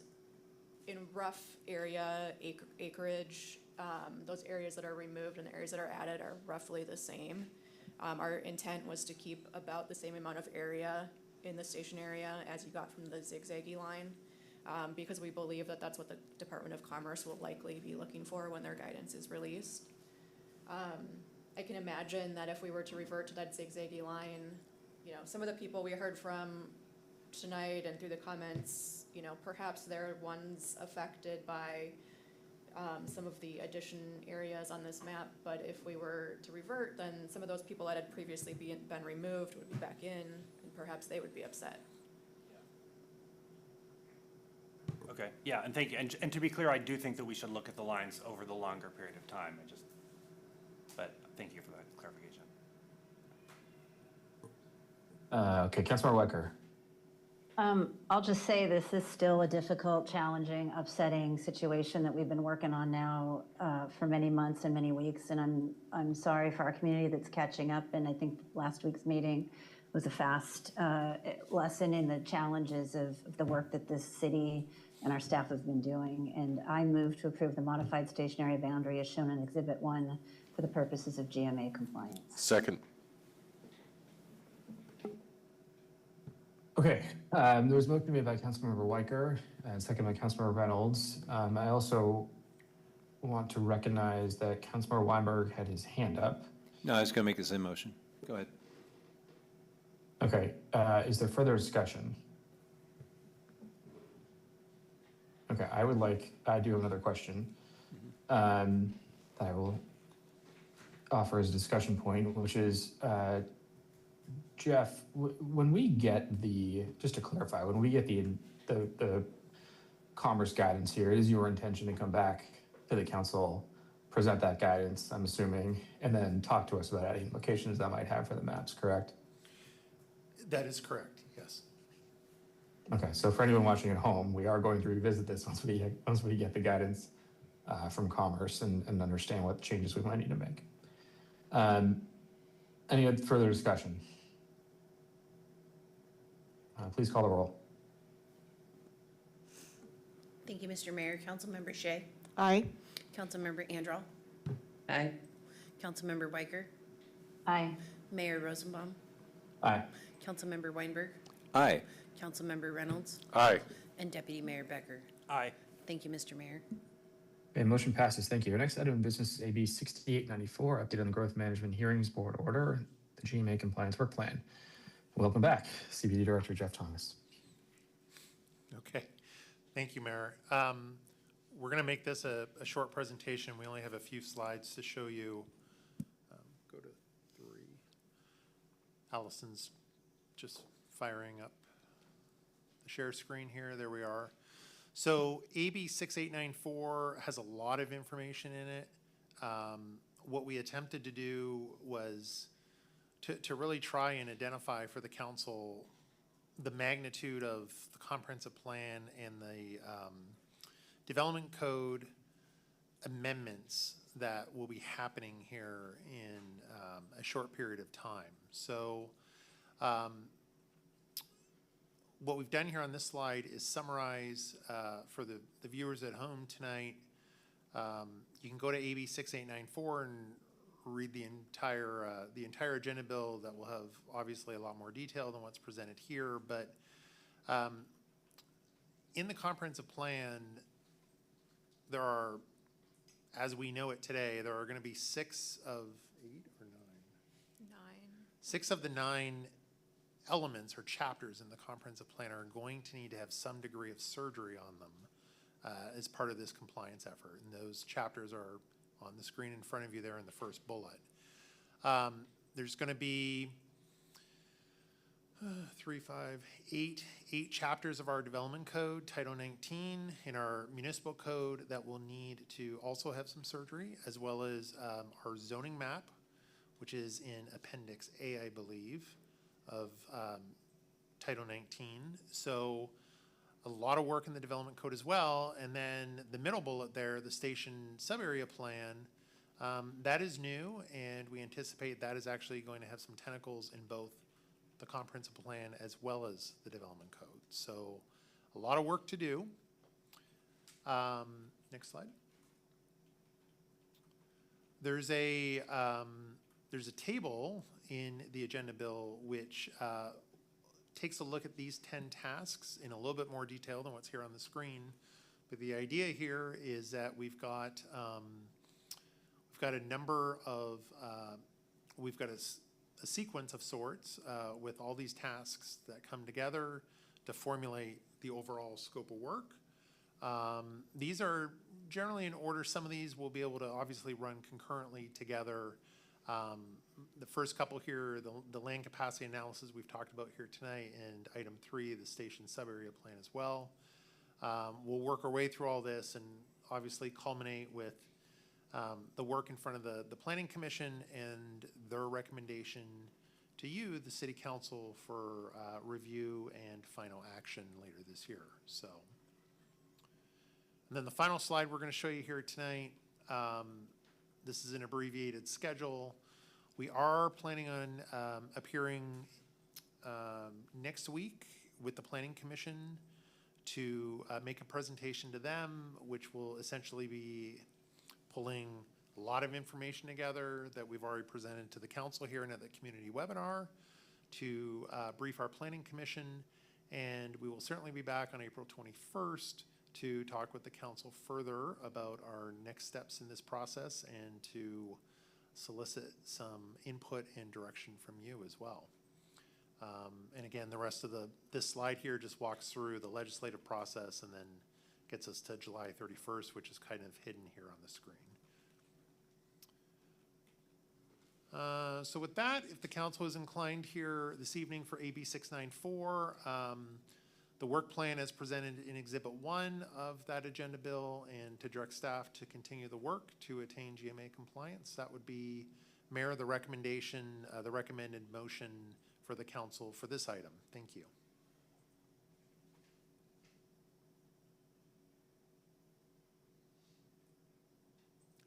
in rough area acreage, those areas that are removed and the areas that are added are roughly the same. Our intent was to keep about the same amount of area in the station area as you got from the zigzaggy line, because we believe that that's what the Department of Commerce will likely be looking for when their guidance is released. I can imagine that if we were to revert to that zigzaggy line, you know, some of the people we heard from tonight and through the comments, you know, perhaps they're ones affected by some of the addition areas on this map, but if we were to revert, then some of those people that had previously been removed would be back in, and perhaps they would be upset. Okay, yeah, and thank you. And to be clear, I do think that we should look at the lines over the longer period of time. But thank you for that clarification. Okay, Councilmember Wecker. I'll just say this is still a difficult, challenging, upsetting situation that we've been working on now for many months and many weeks, and I'm sorry for our community that's catching up, and I think last week's meeting was a fast lesson in the challenges of the work that this city and our staff have been doing. And I move to approve the modified stationary boundary as shown in Exhibit 1 for the purposes of GMA compliance. Second. Okay, there was a motion made by Councilmember Weicker and second by Councilmember Reynolds. I also want to recognize that Councilmember Weinberg had his hand up. No, I was going to make the same motion. Go ahead. Okay, is there further discussion? Okay, I do have another question that I will offer as a discussion point, which is, Jeff, when we get just to clarify, when we get the commerce guidance here, it is your intention to come back to the council, present that guidance, I'm assuming, and then talk to us about any implications that might have for the maps, correct? That is correct, yes. Okay, so for anyone watching at home, we are going to revisit this once we get the guidance from Commerce and understand what changes we might need to make. Any further discussion? Please call the roll. Thank you, Mr. Mayor. Councilmember Shea. Aye. Councilmember Andral. Aye. Councilmember Weicker. Aye. Mayor Rosenbaum. Aye. Councilmember Weinberg. Aye. Councilmember Reynolds. Aye. And Deputy Mayor Becker. Aye. Thank you, Mr. Mayor. Okay, motion passes. Thank you. Our next item of business is AB 6894, update on the Growth Management Hearings Board Order, the GMA Compliance Work Plan. Welcome back, CBD Director Jeff Thomas. Okay, thank you, Mayor. We're going to make this a short presentation. We only have a few slides to show you. Go to 3. Allison's just firing up the share screen here. There we are. So AB 6894 has a lot of information in it. What we attempted to do was to really try and identify for the council the magnitude of the comprehensive plan and the development code amendments that will be happening here in a short period of time. So what we've done here on this slide is summarize for the viewers at home tonight. You can go to AB 6894 and read the entire agenda bill that will have obviously a lot more detail than what's presented here. But in the comprehensive plan, there are, as we know it today, there are going to be 6 of 8 or 9? 9. 6 of the 9 elements or chapters in the comprehensive plan are going to need to have some degree of surgery on them as part of this compliance effort. And those chapters are on the screen in front of you there in the first bullet. There's going to be 8 chapters of our development code, Title 19, in our municipal code that will need to also have some surgery, as well as our zoning map, which is in Appendix A, I believe, of Title 19. So a lot of work in the development code as well. And then the middle bullet there, the station sub-area plan, that is new, and we anticipate that is actually going to have some tentacles in both the comprehensive plan as well as the development code. So a lot of work to do. Next slide. There's a table in the agenda bill which takes a look at these 10 tasks in a little bit more detail than what's here on the screen. But the idea here is that we've got a number of, we've got a sequence of sorts with all these tasks that come together to formulate the overall scope of work. These are generally in order. Some of these will be able to obviously run concurrently together. The first couple here, the land capacity analysis we've talked about here tonight, and item 3, the station sub-area plan as well. We'll work our way through all this and obviously culminate with the work in front of the Planning Commission and their recommendation to you, the City Council, for review and final action later this year. So, and then the final slide we're going to show you here tonight, this is an abbreviated schedule. We are planning on appearing next week with the Planning Commission to make a presentation to them, which will essentially be pulling a lot of information together that we've already presented to the council here and at the community webinar to brief our Planning Commission. And we will certainly be back on April 21st to talk with the council further about our next steps in this process and to solicit some input and direction from you as well. And again, the rest of this slide here just walks through the legislative process and then gets us to July 31st, which is kind of hidden here on the screen. So with that, if the council is inclined here this evening for AB 694, the work plan as presented in Exhibit 1 of that agenda bill, and to direct staff to continue the work to attain GMA compliance, that would be, Mayor, the recommendation, the recommended motion for the council for this item. Thank you.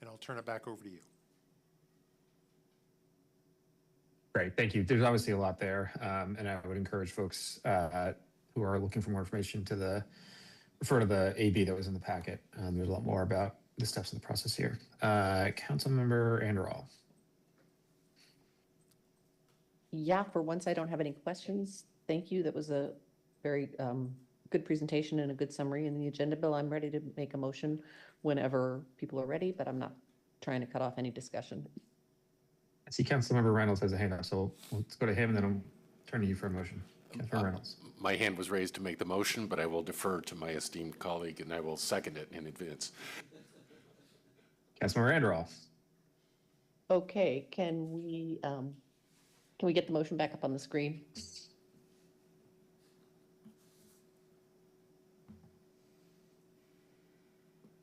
And I'll turn it back over to you. Great, thank you. There's obviously a lot there, and I would encourage folks who are looking for more information to refer to the AB that was in the packet. There's a lot more about the steps in the process here. Councilmember Anderall. Yeah, for once I don't have any questions. Thank you. That was a very good presentation and a good summary in the agenda bill. I'm ready to make a motion whenever people are ready, but I'm not trying to cut off any discussion. I see Councilmember Reynolds has a hand up, so let's go to him and then I'll turn to you for a motion. Councilmember Reynolds. My hand was raised to make the motion, but I will defer to my esteemed colleague and I will second it in advance. Councilmember Anderall. Okay, can we get the motion back up on the screen?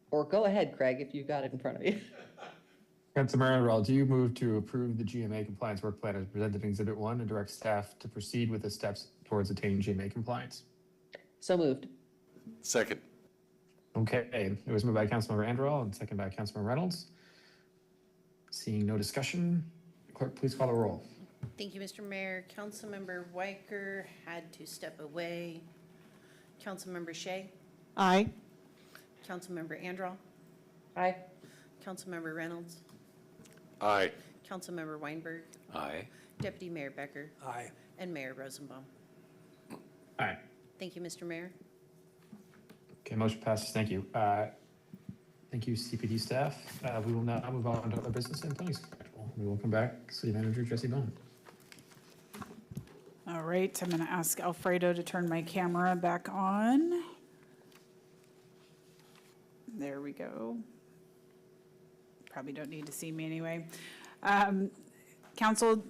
Or go ahead, Craig, if you've got it in front of you. Councilmember Anderall, do you move to approve the GMA compliance work plan as presented in Exhibit 1 and direct staff to proceed with the steps towards attaining GMA compliance? So moved. Second. Okay, it was moved by Councilmember Anderall and second by Councilmember Reynolds. Seeing no discussion, Clerk, please call the roll. Thank you, Mr. Mayor. Councilmember Weicker had to step away. Councilmember Shea. Aye. Councilmember Andral. Aye. Councilmember Reynolds. Aye. Councilmember Weinberg. Aye. Deputy Mayor Becker. Aye. And Mayor Rosenbaum. Aye. Thank you, Mr. Mayor. Okay, motion passes. Thank you. Thank you, CPD staff. We will now move on to other business and planning schedule. We will come back. City Manager Jesse Bone. All right, I'm going to ask Alfredo to turn my camera back on. There we go. Probably don't need to see me anyway. Council,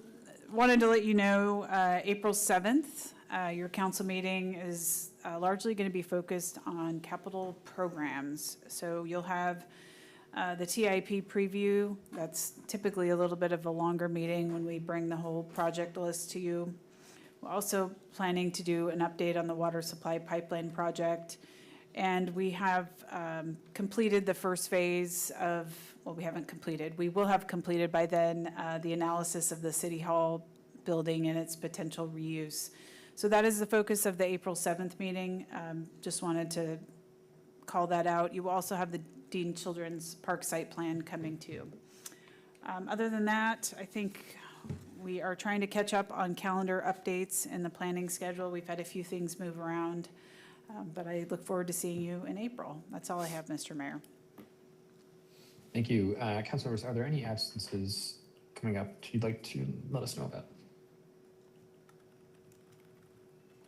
wanted to let you know, April 7th, your council meeting is largely going to be focused on capital programs. So you'll have the TIP preview. That's typically a little bit of a longer meeting when we bring the whole project list to you. We're also planning to do an update on the water supply pipeline project. And we have completed the first phase of, well, we haven't completed. We will have completed by then the analysis of the City Hall building and its potential reuse. So that is the focus of the April 7th meeting. Just wanted to call that out. You will also have the Dean Children's Park site plan coming too. Other than that, I think we are trying to catch up on calendar updates in the planning schedule. We've had a few things move around, but I look forward to seeing you in April. That's all I have, Mr. Mayor. Thank you. Council members, are there any absences coming up you'd like to let us know about?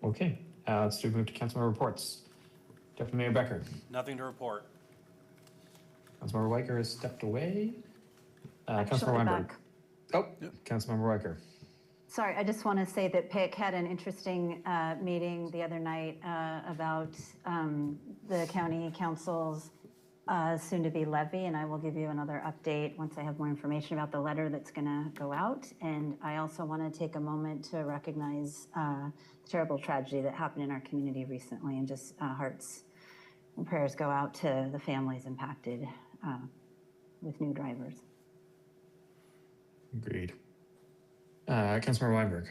Okay, let's move to councilmember reports. Deputy Mayor Becker. Nothing to report. Councilmember Weicker has stepped away. Actually, Councilmember Weinberg. back. Oh, Councilmember Weicker. Sorry, I just want to say that PIC had an interesting meeting the other night about the county council's soon-to-be levy, and I will give you another update once I have more information about the letter that's going to go out. And I also want to take a moment to recognize the terrible tragedy that happened in our community recently, and just hearts and prayers go out to the families impacted with new drivers. Agreed. Councilmember Weinberg.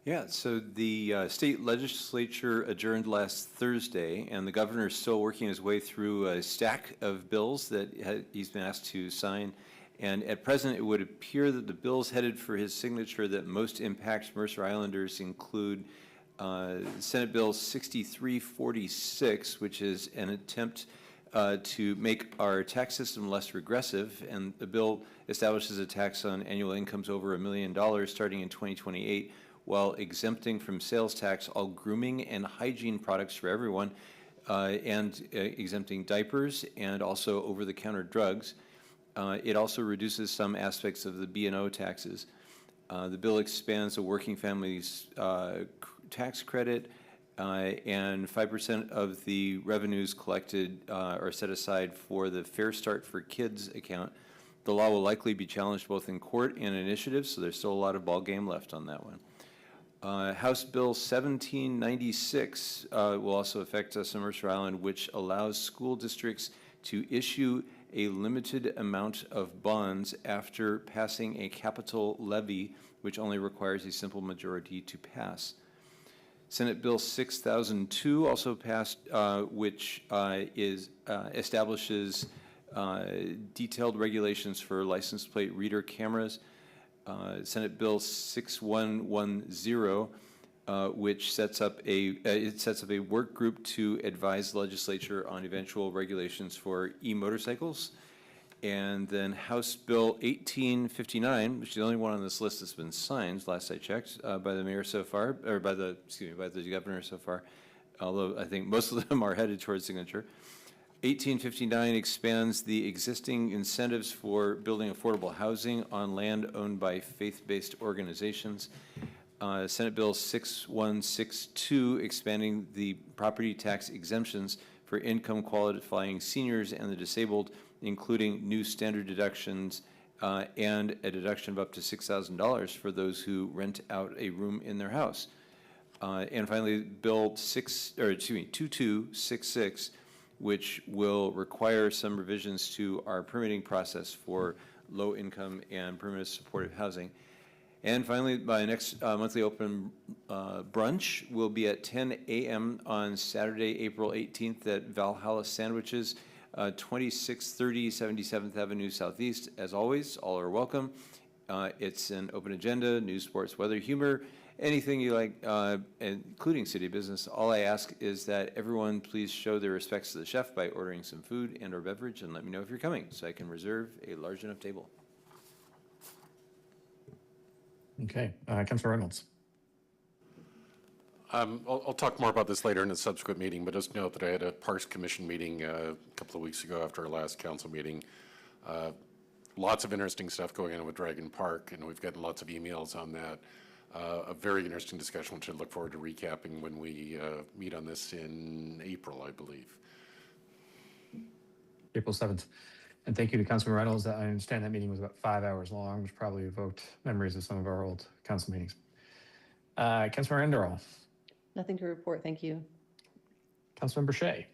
Yeah, so the state legislature adjourned last Thursday, and the governor is still working his way through a stack of bills that he's been asked to sign. And at present, it would appear that the bills headed for his signature that most impact Mercer Islanders include Senate Bill 6346, which is an attempt to make our tax system less regressive, and the bill establishes a tax on annual incomes over $1 million starting in 2028, while exempting from sales tax all grooming and hygiene products for everyone, and exempting diapers and also over-the-counter drugs. It also reduces some aspects of the B&O taxes. The bill expands the working families tax credit, and 5% of the revenues collected are set aside for the Fair Start for Kids account. The law will likely be challenged both in court and initiative, so there's still a lot of ball game left on that one. House Bill 1796 will also affect us on Mercer Island, which allows school districts to issue a limited amount of bonds after passing a capital levy, which only requires a simple majority to pass. Senate Bill 6002 also passed, which establishes detailed regulations for license plate reader cameras. Senate Bill 6110, which sets up a work group to advise the legislature on eventual regulations for e-motorcycles. And then House Bill 1859, which is the only one on this list that's been signed, last I checked, by the mayor so far, or by the governor so far, although I think most of them are headed towards signature. 1859 expands the existing incentives for building affordable housing on land owned by faith-based organizations. Senate Bill 6162, expanding the property tax exemptions for income qualifying seniors and the disabled, including new standard deductions and a deduction of up to $6,000 for those who rent out a room in their house. And finally, Bill 2266, which will require some revisions to our permitting process for low income and permanent supportive housing. And finally, my next monthly open brunch will be at 10 a.m. on Saturday, April 18th at Valhalla Sandwiches, 2630 77th Avenue Southeast. As always, all are welcome. It's an open agenda, news, sports, weather, humor, anything you like, including city business. All I ask is that everyone please show their respects to the chef by ordering some food and or beverage, and let me know if you're coming so I can reserve a large enough table. Okay, Councilor Reynolds. I'll talk more about this later in a subsequent meeting, but just note that I had a Parks Commission meeting a couple of weeks ago after our last council meeting. Lots of interesting stuff going on with Dragon Park, and we've gotten lots of emails on that. A very interesting discussion, which I look forward to recapping when we meet on this in April, I believe. April 7th. And thank you to Councilor Reynolds. I understand that meeting was about 5 hours long, which probably evoked memories of some of our old council meetings. Councilor Enderall. Nothing to report, thank you. Councilmember Shea.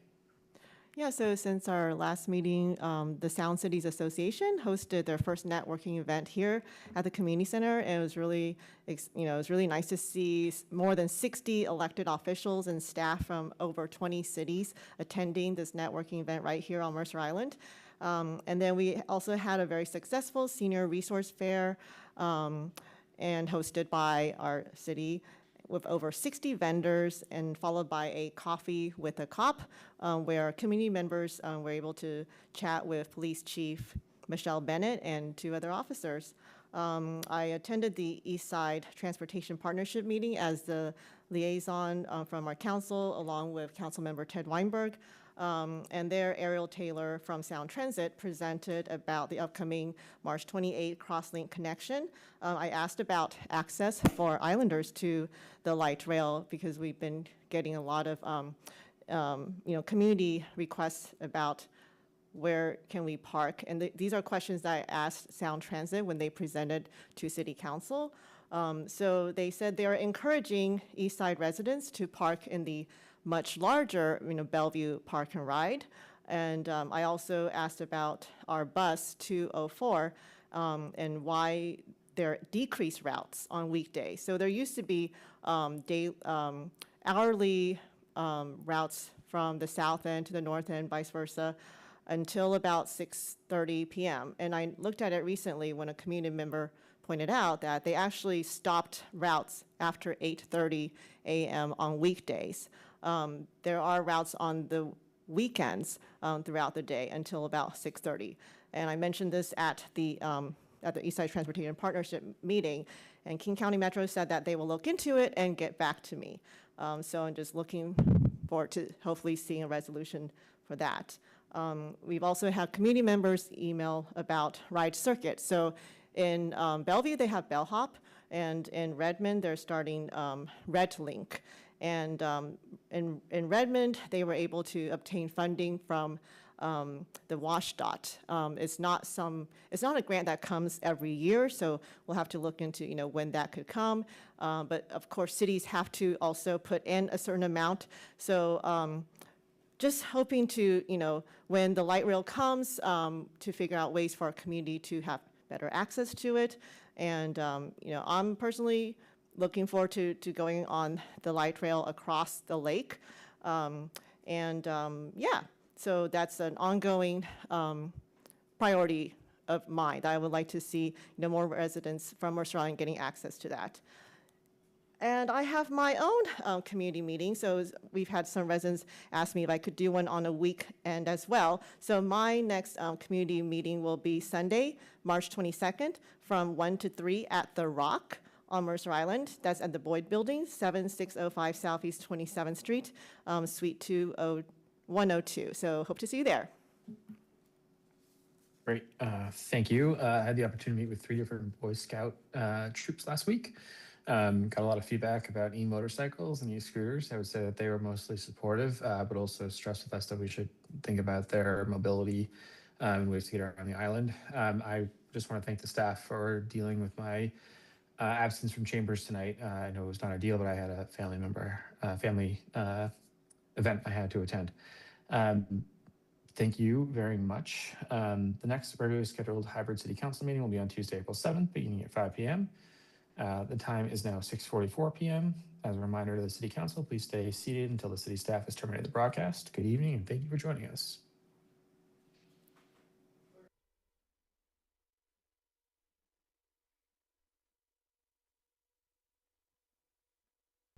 Yeah, so since our last meeting, the Sound Cities Association hosted their first networking event here at the community center. And it was really, it was really nice to see more than 60 elected officials and staff from over 20 cities attending this networking event right here on Mercer Island. And then we also had a very successful senior resource fair and hosted by our city with over 60 vendors and followed by a coffee with a cop where community members were able to chat with Police Chief Michelle Bennett and 2 other officers. I attended the East Side Transportation Partnership meeting as the liaison from our council along with Councilmember Ted Weinberg. And there, Ariel Taylor from Sound Transit presented about the upcoming March 28 Crosslink connection. I asked about access for islanders to the light rail because we've been getting a lot of community requests about where can we park. And these are questions that I asked Sound Transit when they presented to City Council. So they said they are encouraging East Side residents to park in the much larger, Bellevue Park and Ride. And I also asked about our bus 204 and why there are decreased routes on weekdays. So there used to be hourly routes from the south end to the north end, vice versa, until about 6:30 p.m. And I looked at it recently when a community member pointed out that they actually stopped routes after 8:30 a.m. on weekdays. There are routes on the weekends throughout the day until about 6:30. And I mentioned this at the East Side Transportation Partnership meeting, and King County Metro said that they will look into it and get back to me. So I'm just looking forward to hopefully seeing a resolution for that. We've also had community members email about Ride Circuit. So in Bellevue, they have Bellhop, and in Redmond, they're starting RedLink. And in Redmond, they were able to obtain funding from the WashDOT. It's not a grant that comes every year, so we'll have to look into when that could come. But of course, cities have to also put in a certain amount. So just hoping to when the light rail comes, to figure out ways for our community to have better access to it. And I'm personally looking forward to going on the light rail across the lake. Yeah, so that's an ongoing priority of mine that I would like to see more residents from Mercer Island getting access to that. And I have my own community meeting, so we've had some residents ask me if I could do one on a weekend as well. So my next community meeting will be Sunday, March 22nd, from 1 to 3 at The Rock on Mercer Island. That's at the Boyd Building, 7605 Southeast 27th Street, Suite 102. So hope to see you there. Great, thank you. I had the opportunity to meet with 3 different Boy Scout troops last week. Got a lot of feedback about e-motorcycles and e-scooters. I would say that they were mostly supportive, but also stressed with us that we should think about their mobility and ways to get around the island. I just want to thank the staff for dealing with my absence from chambers tonight. I know it was not ideal, but I had a family event I had to attend. Thank you very much. The next regularly scheduled hybrid city council meeting will be on Tuesday, April 7th, beginning at 5 p.m. The time is now 6:44 p.m. As a reminder to the city council, please stay seated until the city staff has terminated the broadcast. Good evening and thank you for joining us.